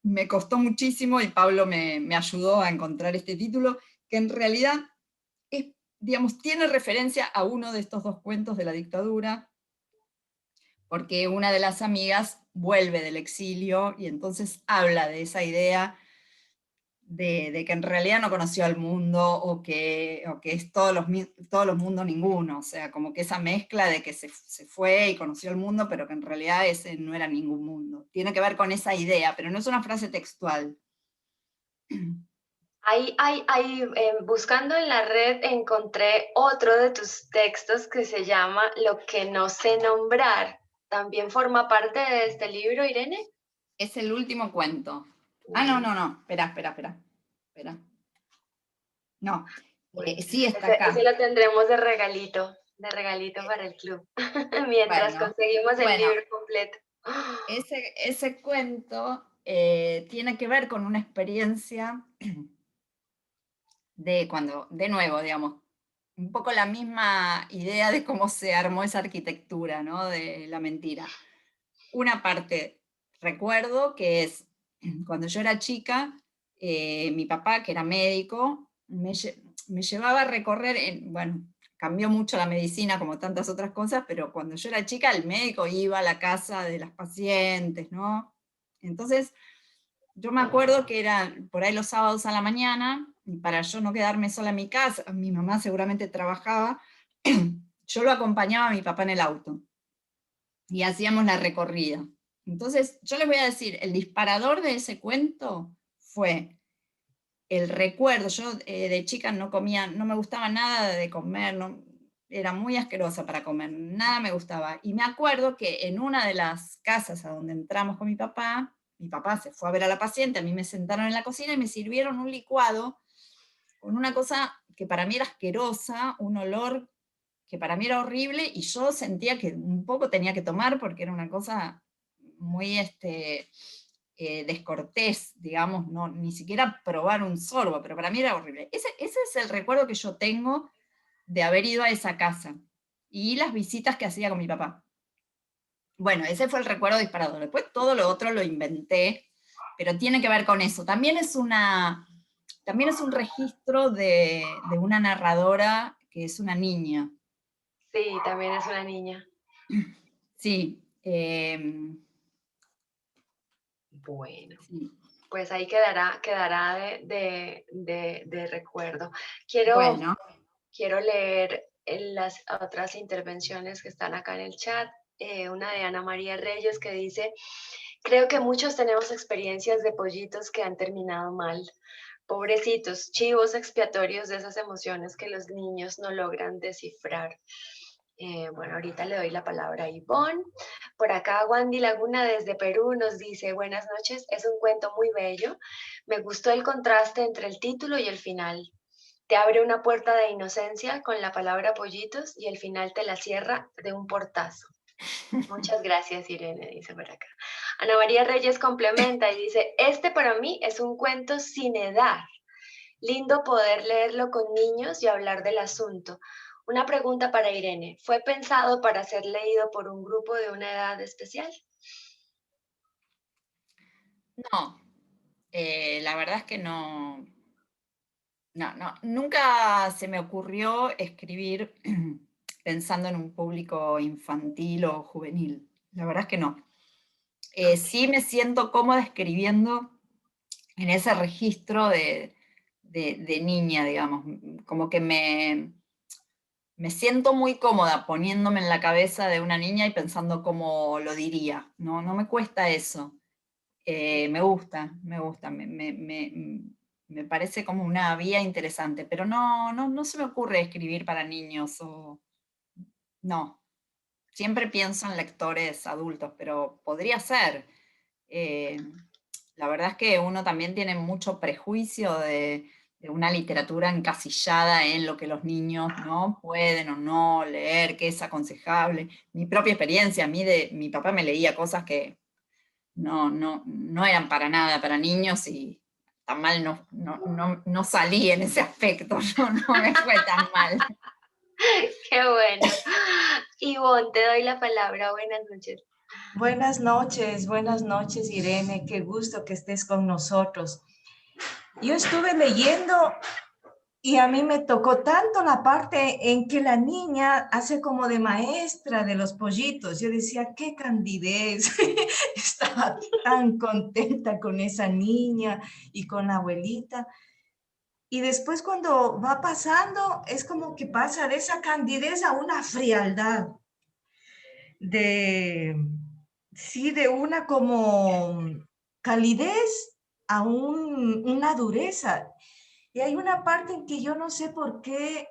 me costó muchísimo, y Pablo me ayudó a encontrar este título, que en realidad es, digamos, tiene referencia a uno de estos 2 cuentos de la dictadura, porque una de las amigas vuelve del exilio y entonces habla de esa idea de que en realidad no conoció al mundo, o que es todos los mundos ninguno, o sea, como que esa mezcla de que se fue y conoció el mundo, pero que en realidad ese no era ningún mundo. Tiene que ver con esa idea, pero no es una frase textual. Buscando en la red encontré otro de tus textos que se llama Lo que no sé nombrar. ¿También forma parte de este libro, Irene? Es el último cuento. No, espera. No, Bueno, sí está acá. ese lo tendremos de regalito para el club, mientras Bueno, conseguimos el libro completo. ese cuento tiene que ver con una experiencia de cuando, de nuevo, digamos, un poco la misma idea de cómo se armó esa arquitectura, ¿no? De la mentira. Una parte, recuerdo que es cuando yo era chica, mi papá, que era médico, me llevaba a recorrer, bueno, cambió mucho la medicina como tantas otras cosas, pero cuando yo era chica el médico iba a la casa de las pacientes, ¿no? Entonces, yo me acuerdo que eran por ahí los sábados a la mañana, y para yo no quedarme sola en mi casa, mi mamá seguramente trabajaba, yo lo acompañaba a mi papá en el auto, y hacíamos la recorrida. Entonces, yo les voy a decir, el disparador de ese cuento fue el recuerdo. Yo de chica no comía, no me gustaba nada de comer, no, era muy asquerosa para comer, nada me gustaba. Y me acuerdo que en una de las casas a donde entramos con mi papá se fue a ver a la paciente, a mí me sentaron en la cocina y me sirvieron un licuado con una cosa que para mí era asquerosa, un olor que para mí era horrible, y yo sentía que un poco tenía que tomar porque era una cosa muy descortés, digamos, no, ni siquiera probar un sorbo, pero para mí era horrible. Ese es el recuerdo que yo tengo de haber ido a esa casa y las visitas que hacía con mi papá. Bueno, ese fue el recuerdo disparador. Después todo lo otro lo inventé, pero tiene que ver con eso. También es un registro de una narradora que es una niña. Sí, también es una niña. Sí. Bueno, Sí. pues ahí quedará de recuerdo. Quiero leer las otras intervenciones que están acá en el chat. Una de Ana María Reyes que dice: creo que muchos tenemos experiencias de pollitos que han terminado mal. Pobrecitos, chivos expiatorios de esas emociones que los niños no logran descifrar. Bueno, ahorita le doy la palabra a Ivonne. Por acá Wandy Laguna desde Perú nos dice: buenas noches, es un cuento muy bello. Me gustó el contraste entre el título y el final. Te abre una puerta de inocencia con la palabra pollitos y el final te la cierra de un portazo. Muchas gracias, Irene, dice por acá. Ana María Reyes complementa y dice: este para mí es un cuento sin edad. Lindo poder leerlo con niños y hablar del asunto. Una pregunta para Irene. ¿Fue pensado para ser leído por un grupo de una edad especial? No, la verdad es que no, nunca se me ocurrió escribir pensando en un público infantil o juvenil. La verdad es que no. Sí me siento cómoda escribiendo en ese registro de niña, digamos, como que me siento muy cómoda poniéndome en la cabeza de una niña y pensando cómo lo diría, no me cuesta eso. Me gusta, me parece como una vía interesante, pero no se me ocurre escribir para niños no. Siempre pienso en lectores adultos, pero podría ser. La verdad es que uno también tiene mucho prejuicio de una literatura encasillada en lo que los niños no pueden o no leer, qué es aconsejable. Mi propia experiencia, mi papá me leía cosas que no eran para nada para niños y tan mal no salí en ese aspecto, no me fue tan mal. Qué bueno. Ivonne, te doy la palabra. Buenas noches. Buenas noches, Irene. Qué gusto que estés con nosotros. Yo estuve leyendo y a mí me tocó tanto la parte en que la niña hace como de maestra de los pollitos. Yo decía, qué candidez. Estaba tan contenta con esa niña y con la abuelita. Y después cuando va pasando, es como que pasa de esa candidez a una frialdad. Sí, de una como calidez a una dureza. Y hay una parte en que yo no sé por qué,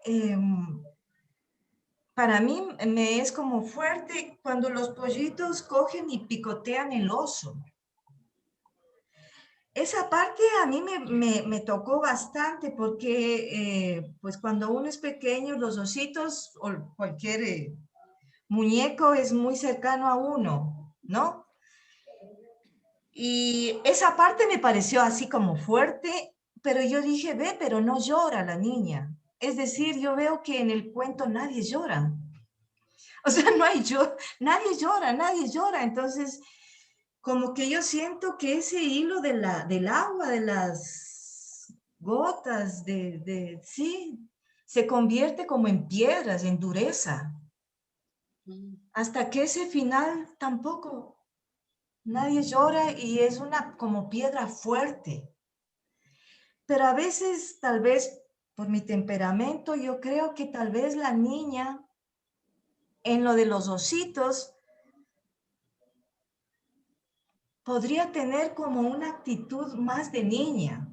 para mí me es como fuerte cuando los pollitos cogen y picotean el oso. Esa parte a mí me tocó bastante porque pues cuando uno es pequeño, los ositos o cualquier muñeco es muy cercano a uno, ¿no? Y esa parte me pareció así como fuerte, pero yo dije, ve, pero no llora la niña. Es decir, yo veo que en el cuento nadie llora. O sea, nadie llora. Entonces, como que yo siento que ese hilo del agua, de las gotas, sí, se convierte como en piedras, en dureza. Hasta que ese final tampoco, nadie llora y es una como piedra fuerte. Pero a veces, tal vez por mi temperamento, yo creo que tal vez la niña, en lo de los ositos, podría tener como una actitud más de niña.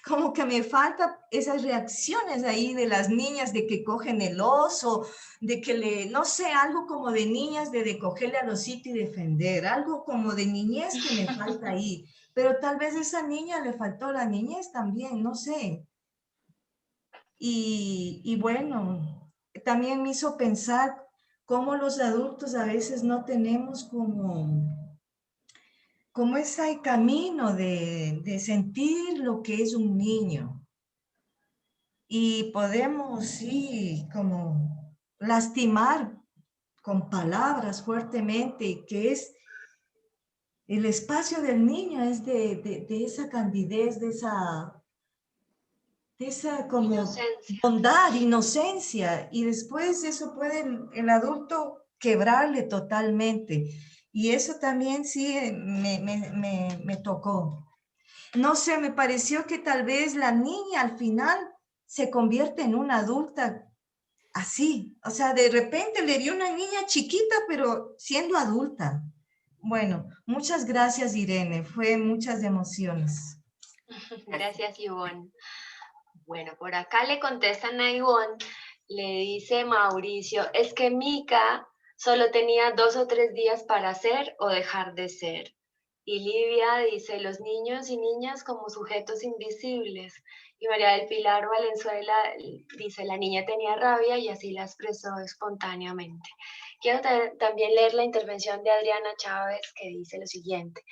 Como que me falta esas reacciones ahí de las niñas de que cogen el oso, de que no sé, algo como de niñas de cogerle al osito y defender, algo como de niñez que me falta ahí. Pero tal vez a esa niña le faltó la niñez también, no sé. Y bueno, también me hizo pensar cómo los adultos a veces no tenemos como ese camino de sentir lo que es un niño. Y podemos, sí, como lastimar con palabras fuertemente, que es el espacio del niño, es de esa candidez, de esa como Inocencia. bondad, inocencia, y después eso puede el adulto quebrarle totalmente. Y eso también sí me tocó. No sé, me pareció que tal vez la niña al final se convierte en una adulta así. O sea, de repente le dio una niña chiquita, pero siendo adulta. Bueno, muchas gracias, Irene. Fue muchas emociones. Gracias, Ivonne. Bueno, por acá le contestan a Ivonne, le dice Mauricio, es que Mica solo tenía 2 o 3 días para ser o dejar de ser. Y Livia dice, los niños y niñas como sujetos invisibles. Y María del Pilar Valenzuela dice, la niña tenía rabia y así la expresó espontáneamente. Quiero también leer la intervención de Adriana Chávez que dice lo siguiente.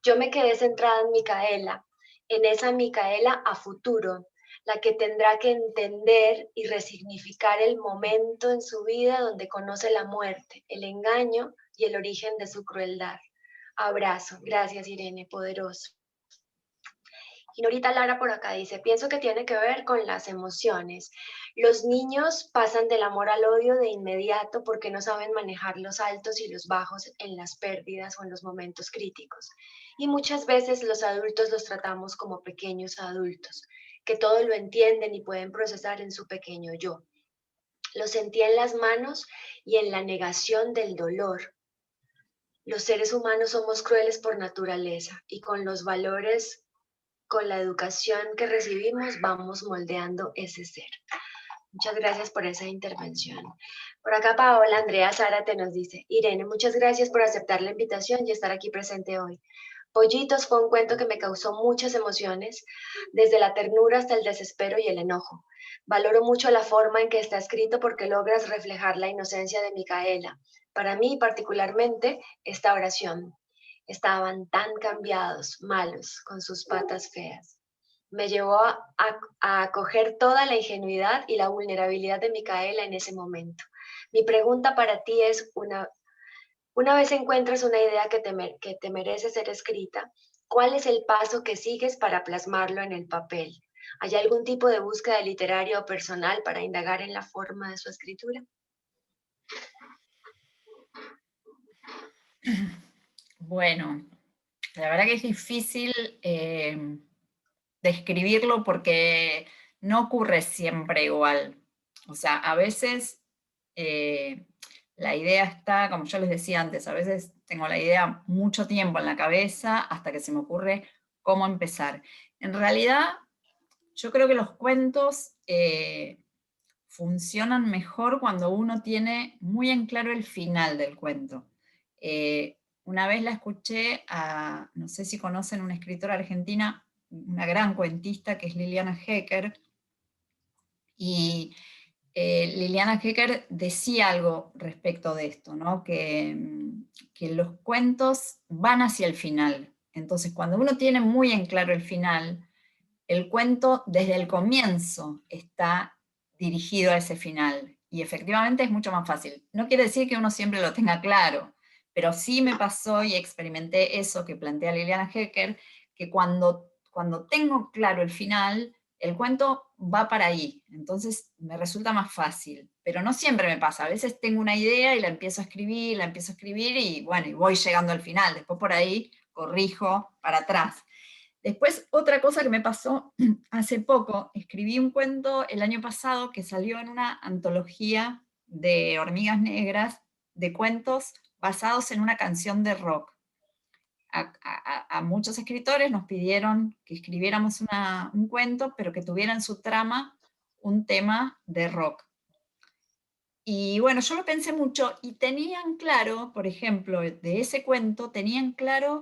Yo me quedé centrada en Micaela, en esa Micaela a futuro, la que tendrá que entender y resignificar el momento en su vida donde conoce la muerte, el engaño y el origen de su crueldad. Abrazo. Gracias, Irene, poderoso. Y Norita Lara por acá dice, pienso que tiene que ver con las emociones. Los niños pasan del amor al odio de inmediato porque no saben manejar los altos y los bajos en las pérdidas o en los momentos críticos. Y muchas veces los adultos los tratamos como pequeños adultos, que todo lo entienden y pueden procesar en su pequeño yo. Lo sentí en las manos y en la negación del dolor. Los seres humanos somos crueles por naturaleza y con los valores, con la educación que recibimos, vamos moldeando ese ser. Muchas gracias por esa intervención. Por acá Paola Andrea Zárate nos dice, Irene, muchas gracias por aceptar la invitación y estar aquí presente hoy. Pollitos fue un cuento que me causó muchas emociones, desde la ternura hasta el desespero y el enojo. Valoro mucho la forma en que está escrito porque logras reflejar la inocencia de Micaela. Para mí, particularmente, esta oración. Estaban tan cambiados, malos, con sus patas feas. Me llevó a acoger toda la ingenuidad y la vulnerabilidad de Micaela en ese momento. Mi pregunta para ti es, una vez encuentras una idea que te merece ser escrita, ¿cuál es el paso que sigues para plasmarlo en el papel? ¿Hay algún tipo de búsqueda literaria o personal para indagar en la forma de su escritura? Bueno, la verdad que es difícil describirlo porque no ocurre siempre igual. O sea, a veces la idea está, como yo les decía antes, a veces tengo la idea mucho tiempo en la cabeza hasta que se me ocurre cómo empezar. En realidad, yo creo que los cuentos funcionan mejor cuando uno tiene muy en claro el final del cuento. Una vez la escuché a, no sé si conocen una escritora argentina, una gran cuentista que es Liliana Hecker, y Liliana Hecker decía algo respecto de esto, ¿no? que los cuentos van hacia el final. Entonces, cuando uno tiene muy en claro el final, el cuento desde el comienzo está dirigido a ese final. Y efectivamente es mucho más fácil. No quiere decir que uno siempre lo tenga claro, pero sí me pasó y experimenté eso que plantea Liliana Hecker, que cuando tengo claro el final, el cuento va para ahí. Entonces me resulta más fácil. Pero no siempre me pasa. A veces tengo una idea y la empiezo a escribir y bueno, y voy llegando al final. Después por ahí corrijo para atrás. Después, otra cosa que me pasó hace poco, escribí un cuento el año pasado que salió en una antología de Hormigas Negras, de cuentos basados en una canción de rock. A muchos escritores nos pidieron que escribiéramos un cuento, pero que tuviera en su trama un tema de rock. Y bueno, yo lo pensé mucho y tenían claro, por ejemplo, de ese cuento, tenían claro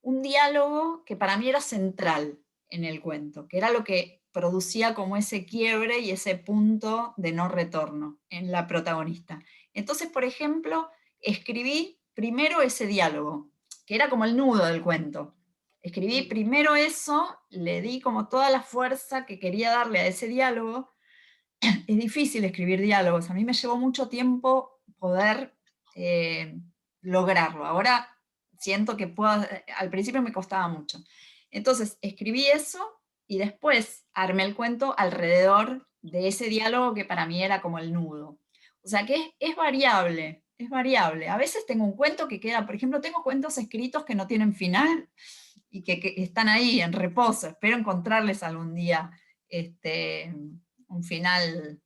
un diálogo que para mí era central en el cuento, que era lo que producía como ese quiebre y ese punto de no retorno en la protagonista. Entonces, por ejemplo, escribí primero ese diálogo, que era como el nudo del cuento. Escribí primero eso, le di como toda la fuerza que quería darle a ese diálogo. Es difícil escribir diálogos, a mí me llevó mucho tiempo poder lograrlo. Ahora siento que al principio me costaba mucho. Entonces escribí eso y después armé el cuento alrededor de ese diálogo que para mí era como el nudo. O sea que es variable, es variable. A veces tengo un cuento que queda, por ejemplo, tengo cuentos escritos que no tienen final y que están ahí en reposo. Espero encontrarles algún día un final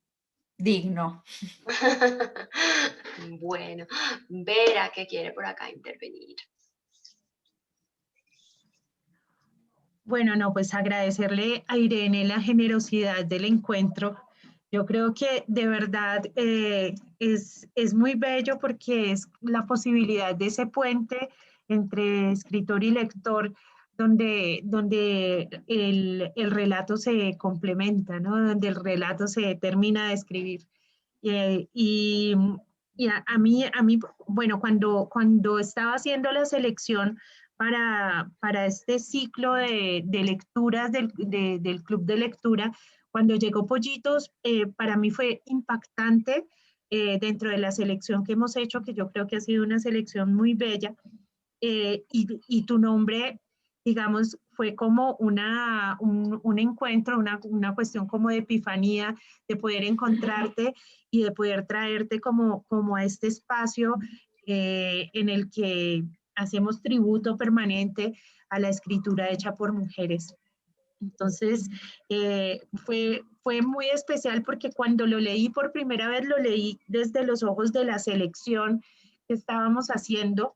digno. Bueno, Vera, que quiere por acá intervenir. Bueno, no, pues agradecerle a Irene la generosidad del encuentro. Yo creo que de verdad es muy bello porque es la posibilidad de ese puente entre escritor y lector donde el relato se complementa, ¿no? Donde el relato se termina de escribir. Y a mí, bueno, cuando estaba haciendo la selección para este ciclo de lecturas del club de lectura, Cuando llegó Pollitos, para mí fue impactante dentro de la selección que hemos hecho, que yo creo que ha sido una selección muy bella, y tu nombre, digamos, fue como un encuentro, una cuestión como de epifanía, de poder encontrarte y de poder traerte como a este espacio en el que hacemos tributo permanente a la escritura hecha por mujeres. Entonces, fue muy especial porque cuando lo leí por primera vez, lo leí desde los ojos de la selección que estábamos haciendo.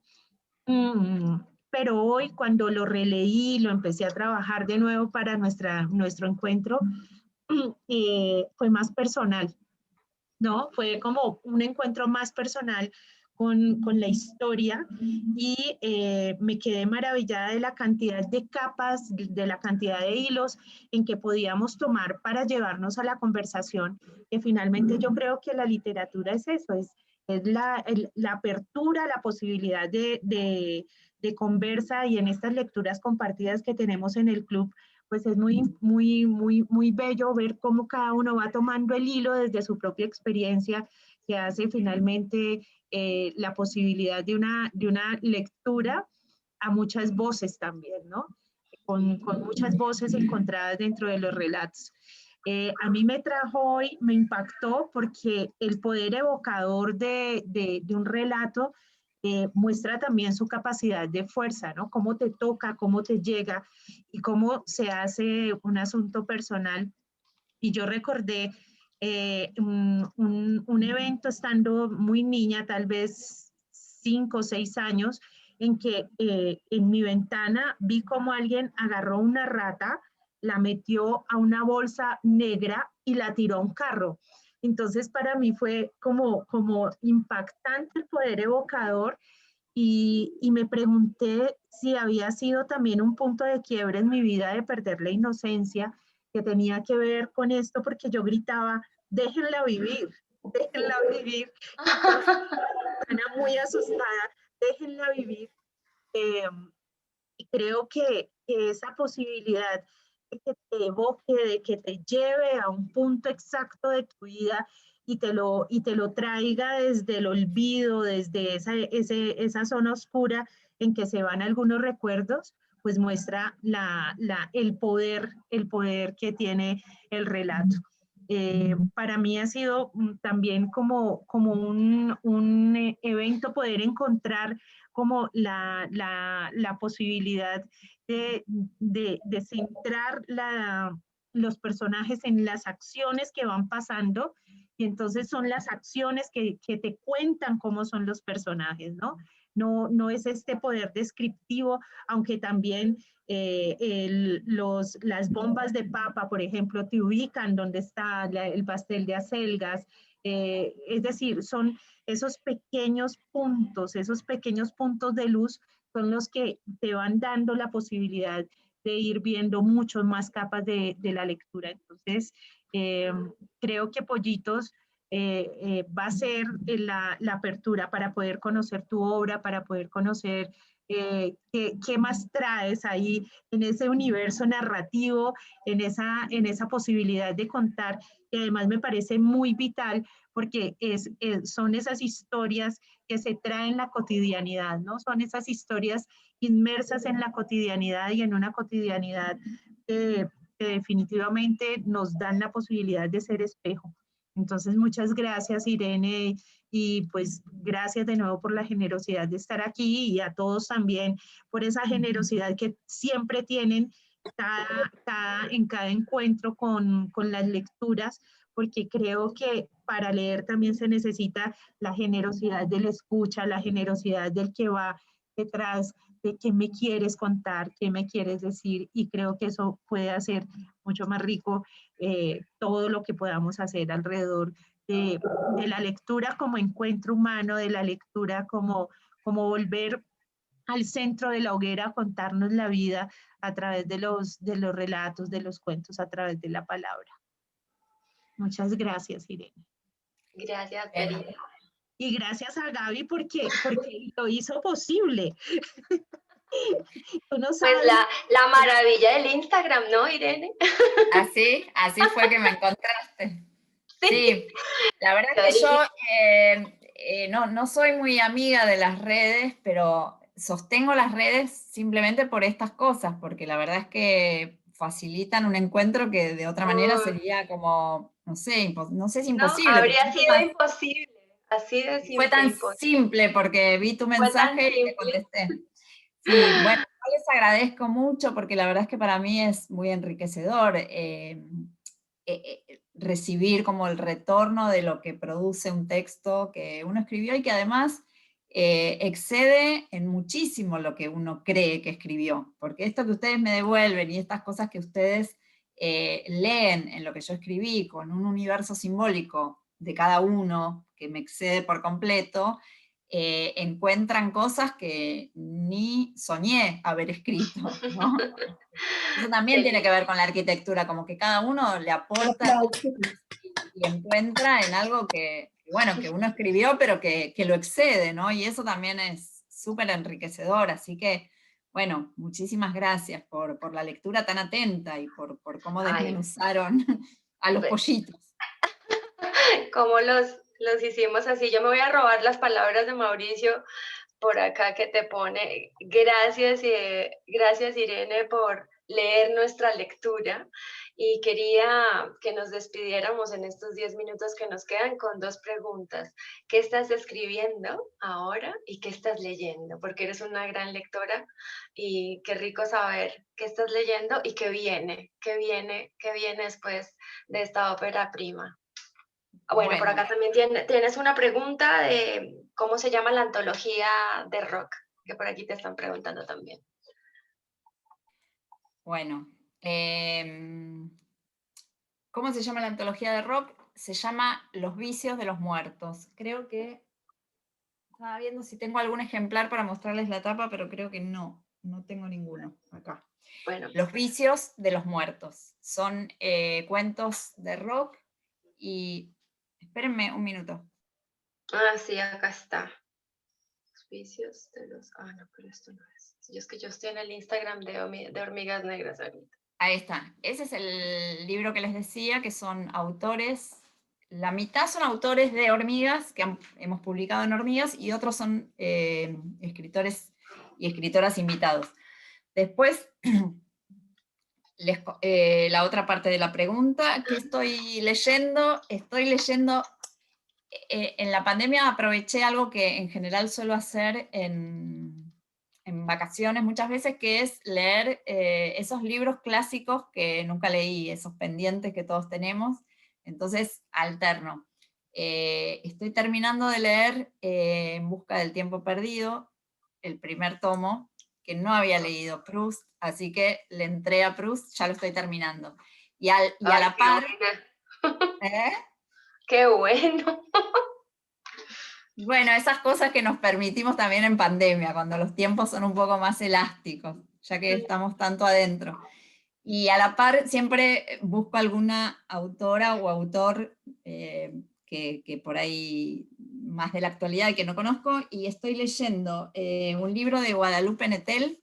Pero hoy, cuando lo releí, lo empecé a trabajar de nuevo para nuestro encuentro, fue más personal, ¿no? Fue como un encuentro más personal con la historia y me quedé maravillada de la cantidad de capas, de la cantidad de hilos en que podíamos tomar para llevarnos a la conversación, que finalmente yo creo que la literatura es eso, es la apertura, la posibilidad de conversa, y en estas lecturas compartidas que tenemos en el club, pues es muy bello ver cómo cada uno va tomando el hilo desde su propia experiencia, que hace finalmente la posibilidad de una lectura a muchas voces también, ¿no? Con muchas voces encontradas dentro de los relatos. A mí me trajo hoy, me impactó porque el poder evocador de un relato muestra también su capacidad de fuerza, ¿no? Cómo te toca, cómo te llega y cómo se hace un asunto personal. Y yo recordé un evento estando muy niña, tal vez 5 o 6 años, en que en mi ventana vi como alguien agarró una rata, la metió a una bolsa negra y la tiró a un carro. Entonces para mí fue como impactante el poder evocador, y me pregunté si había sido también un punto de quiebre en mi vida de perder la inocencia que tenía que ver con esto, porque yo gritaba, déjenla vivir, déjenla vivir. Ana muy asustada, déjenla vivir. Y creo que esa posibilidad de que te evoque, de que te lleve a un punto exacto de tu vida y te lo traiga desde el olvido, desde esa zona oscura en que se van algunos recuerdos, pues muestra el poder que tiene el relato. Para mí ha sido también como un evento poder encontrar como la posibilidad de centrar los personajes en las acciones que van pasando, y entonces son las acciones que te cuentan cómo son los personajes, ¿no? No es este poder descriptivo, aunque también las bombas de papa, por ejemplo, te ubican donde está el pastel de acelgas, es decir, son esos pequeños puntos de luz son los que te van dando la posibilidad de ir viendo muchas más capas de la lectura. Entonces, creo que Pollitos va a ser la apertura para poder conocer tu obra, para poder conocer qué más traes ahí en ese universo narrativo, en esa posibilidad de contar, que además me parece muy vital porque son esas historias que se traen la cotidianidad, ¿no? Son esas historias inmersas en la cotidianidad y en una cotidianidad que definitivamente nos dan la posibilidad de ser espejo. Entonces, muchas gracias, Irene, y pues gracias de nuevo por la generosidad de estar aquí, y a todos también por esa generosidad que siempre tienen en cada encuentro con las lecturas, porque creo que para leer también se necesita la generosidad del escucha, la generosidad del que va detrás de qué me quieres contar, qué me quieres decir, y creo que eso puede hacer mucho más rico todo lo que podamos hacer alrededor de la lectura como encuentro humano, de la lectura como volver al centro de la hoguera a contarnos la vida a través de los relatos, de los cuentos, a través de la palabra. Muchas gracias, Irene. Gracias, Teresa. Y gracias a Gaby porque lo hizo posible. Tú no Pues sabes. la maravilla del Instagram, ¿no, Irene? Así fue que me encontraste. Sí, la verdad Qué que yo original. no soy muy amiga de las redes, pero sostengo las redes simplemente por estas cosas, porque la verdad es que facilitan un encuentro que de otra manera Uy, sería como, no sé, no sé si no, imposible, pero habría sido imposible. Así de fue simple, tan imposible. simple porque vi tu Fue tan mensaje y te simple. contesté. Sí, bueno, yo les agradezco mucho porque la verdad es que para mí es muy enriquecedor recibir como el retorno de lo que produce un texto que uno escribió y que además excede en muchísimo lo que uno cree que escribió, porque esto que ustedes me devuelven y estas cosas que ustedes leen en lo que yo escribí con un universo simbólico de cada uno que me excede por completo, encuentran cosas que ni soñé haber escrito, ¿no? Eso también Qué tiene que lindo. ver con la arquitectura, como que cada uno le aporta y encuentra en algo bueno, que uno escribió, pero que lo excede, ¿no? Y eso también es súper enriquecedor, así que, bueno, muchísimas gracias por la lectura tan atenta y por cómo Ay, desmenuzaron a los pollitos. cómo los hicimos así. Yo me voy a robar las palabras de Mauricio por acá que te pone. Gracias, gracias Irene por leer nuestra lectura y quería que nos despidiéramos en estos 10 minutos que nos quedan con dos preguntas. ¿Qué estás escribiendo ahora y qué estás leyendo? Porque eres una gran lectora y qué rico saber qué estás leyendo y qué viene después de esta ópera prima. Bueno, por Bueno, acá también tienes una pregunta de cómo se llama la antología de rock, que por aquí te están preguntando también. bueno. ¿Cómo se llama la antología de rock? Se llama Los vicios de los muertos. Creo que estaba viendo si tengo algún ejemplar para mostrarles la tapa, pero creo que no tengo ninguno acá. Bueno, Los vicios de los muertos. Son cuentos de rock y... Espérenme un minuto. sí, acá está. Los vicios de los... no, pero esto no es. Es que yo estoy en el Instagram de Hormigas Negras ahorita. Ahí está. Ese es el libro que les decía, que son autores. La mitad son autores de Hormigas, que hemos publicado en Hormigas, y otros son escritores y escritoras invitados. Después, la otra parte de la pregunta, ¿qué estoy leyendo? Estoy leyendo, en la pandemia aproveché algo que en general suelo hacer en vacaciones muchas veces, que es leer esos libros clásicos que nunca leí, esos pendientes que todos tenemos, entonces alterno. Estoy terminando de leer En busca del tiempo perdido, el primer tomo, que no había leído Proust, así que le entré a Proust, ya lo estoy terminando. Y a la par... ¿Eh? ¡Qué bueno! Bueno, esas cosas que nos permitimos también en pandemia, cuando los tiempos son un poco más elásticos, ya que estamos tanto adentro. Y a la par siempre busco alguna autora o autor que por ahí más de la actualidad y que no conozco, y estoy leyendo un libro de Guadalupe Nettel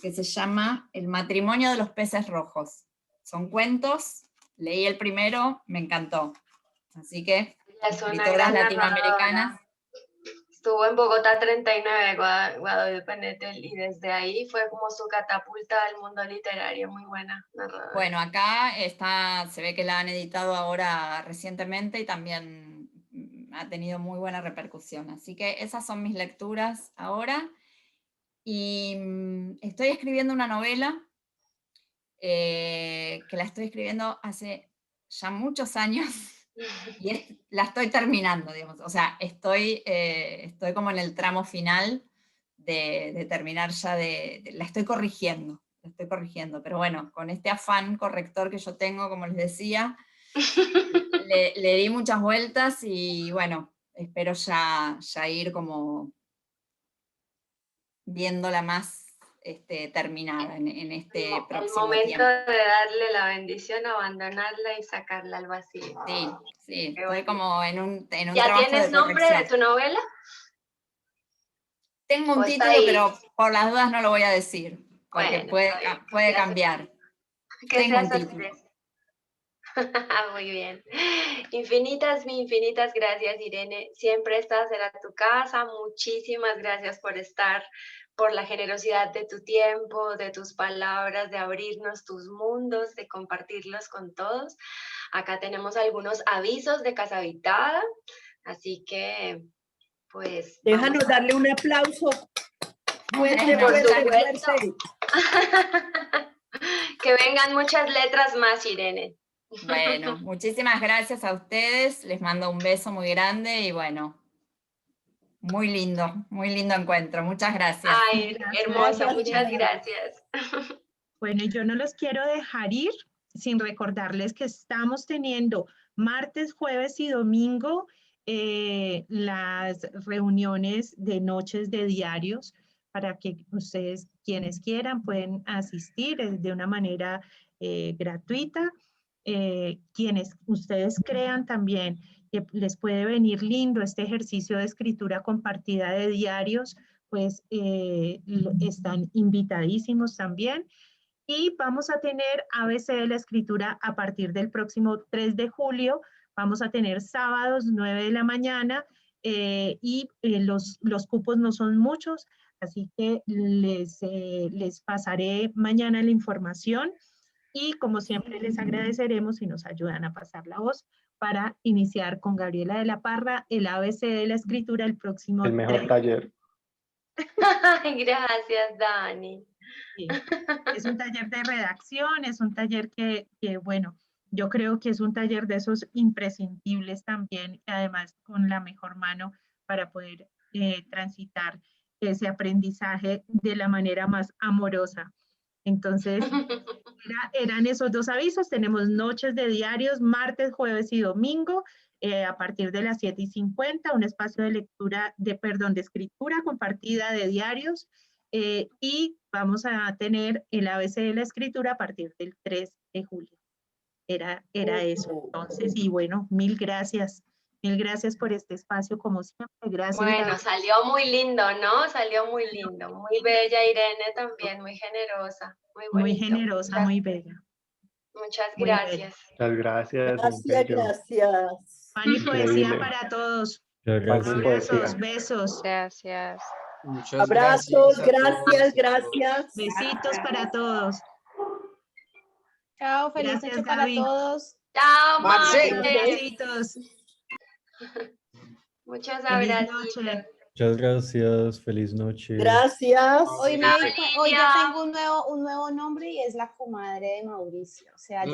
que se llama El matrimonio de los peces rojos. Son cuentos, leí el primero, me encantó. Así que, Es una escritoras gran latinoamericanas. narradora. Estuvo en Bogotá 39, Guadalupe Nettel, y desde ahí fue como su catapulta al mundo literario, muy buena narradora. Bueno, acá está, se ve que la han editado ahora recientemente y también ha tenido muy buena repercusión. Así que esas son mis lecturas ahora. Y estoy escribiendo una novela que la estoy escribiendo hace ya muchos años y la estoy terminando, digamos. O sea, estoy como en el tramo final de terminar ya la estoy corrigiendo. Lo estoy corrigiendo, pero bueno, con este afán corrector que yo tengo, como les decía, le di muchas vueltas y bueno, espero ya ir como viéndola más terminada en este El próximo momento tiempo. de darle la bendición, abandonarla y sacarla al vacío. Sí, Qué estoy bonito. como en un ¿Ya trabajo de tienes nombre corrección. de tu novela? Tengo ¿O un está título, ahí? pero por las dudas no lo voy a decir, porque Bueno, puede, está bien. puede Ya sé. cambiar. Que Tengo sea un título. sorpresa. Muy bien. Infinitas gracias, Irene. Siempre esta será tu casa. Muchísimas gracias por estar, por la generosidad de tu tiempo, de tus palabras, de abrirnos tus mundos, de compartirlos con todos. Acá tenemos algunos avisos de Casa Habitada, así que, pues... Déjanos darle un aplauso. Fuerte, Por fuerte, supuesto. fuerte. Que vengan muchas letras más, Irene. Bueno, muchísimas gracias a ustedes, les mando un beso muy grande y bueno, muy lindo encuentro, muchas gracias. Ay, hermoso, Gracias, muchas Irene. gracias. Bueno, y yo no los quiero dejar ir sin recordarles que estamos teniendo martes, jueves y domingo las reuniones de noches de diarios para que ustedes, quienes quieran, pueden asistir de una manera gratuita. Quienes ustedes crean también que les puede venir lindo este ejercicio de escritura compartida de diarios, pues están invitadísimos también. Y vamos a tener ABC de la escritura a partir del próximo 3 de julio. Vamos a tener sábados 9 de la mañana y los cupos no son muchos, así que les pasaré mañana la información y como siempre les agradeceremos si nos ayudan a pasar la voz para iniciar con Gabriela de la Parra el ABC de la escritura el próximo El mejor 3. taller. Gracias, Dani. Sí. Es un taller de redacción, es un taller que, bueno, yo creo que es un taller de esos imprescindibles también, y además con la mejor mano para poder transitar ese aprendizaje de la manera más amorosa. Entonces, eran esos dos avisos. Tenemos noches de diarios, martes, jueves y domingo, a partir de las 7:50, un espacio de lectura, de escritura compartida de diarios. Y vamos a tener el ABC de la escritura a partir del 3 de julio. Era eso. Entonces, y bueno, mil gracias. Mil gracias por este espacio, como siempre. Gracias. Bueno, Gabriela. salió muy lindo, ¿no? Salió muy lindo. Muy bella, Irene, también, muy generosa. Muy Muy bonito. generosa, muy bella. Muchas Muy bella. gracias. Muchas gracias. un Gracias, bello. gracias. Pan y poesía Increíble. para todos. Muchas gracias. Abrazos, besos. Gracias. Muchas Abrazos, gracias a todos. gracias. Besitos para todos. Chao, feliz Gracias, noche para Gaby. todos. Chao, Marce. Marce. Besitos. Muchos Feliz abrazitos. noche. Muchas gracias. Feliz noche. Gracias. Hoy, Chao, hoy ya Lidia. tengo un nuevo nombre y es la comadre de Mauricio. O sea, ya